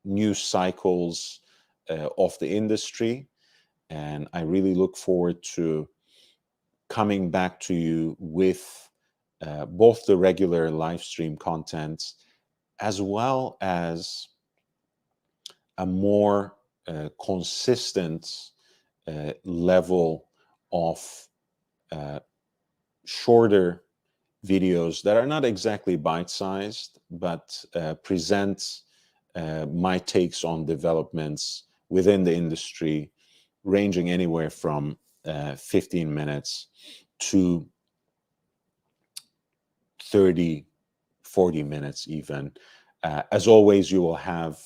news cycles of the industry. And I really look forward to coming back to you with both the regular live stream content as well as a more consistent level of shorter videos that are not exactly bite-sized, but present my takes on developments within the industry, ranging anywhere from 15 minutes to 30, 40 minutes even. As always, you will have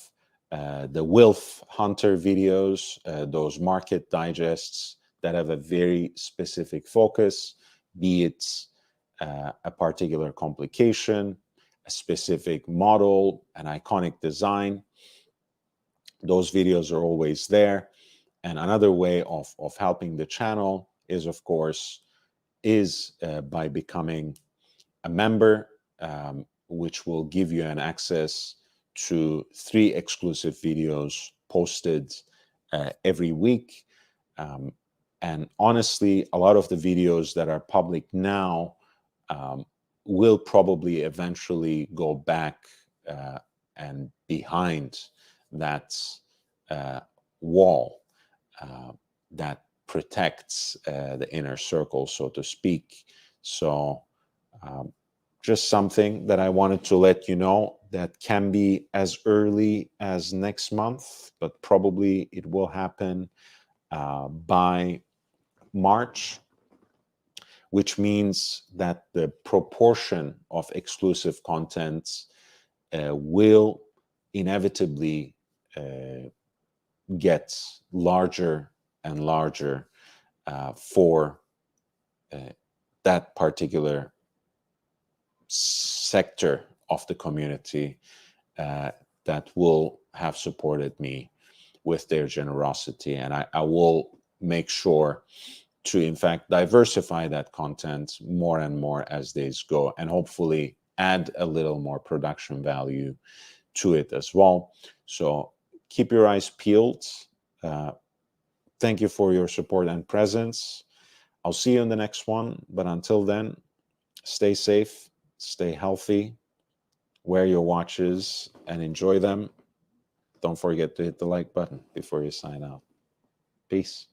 the Wilf Hunter videos, those market digests that have a very specific focus, be it a particular complication, a specific model, an iconic design. Those videos are always there. And another way of helping the channel is, of course, by becoming a member, which will give you an access to 3 exclusive videos posted every week. And honestly, a lot of the videos that are public now will probably eventually go back and behind that wall that protects the inner circle, so to speak. So just something that I wanted to let you know that can be as early as next month, but probably it will happen by March, which means that the proportion of exclusive content will inevitably get larger and larger for that particular sector of the community that will have supported me with their generosity. And I will make sure to, in fact, diversify that content more and more as days go, and hopefully add a little more production value to it as well. So keep your eyes peeled. Thank you for your support and presence. I'll see you in the next one. But until then, stay safe, stay healthy, wear your watches and enjoy them. Don't forget to hit the like button before you sign out. Peace.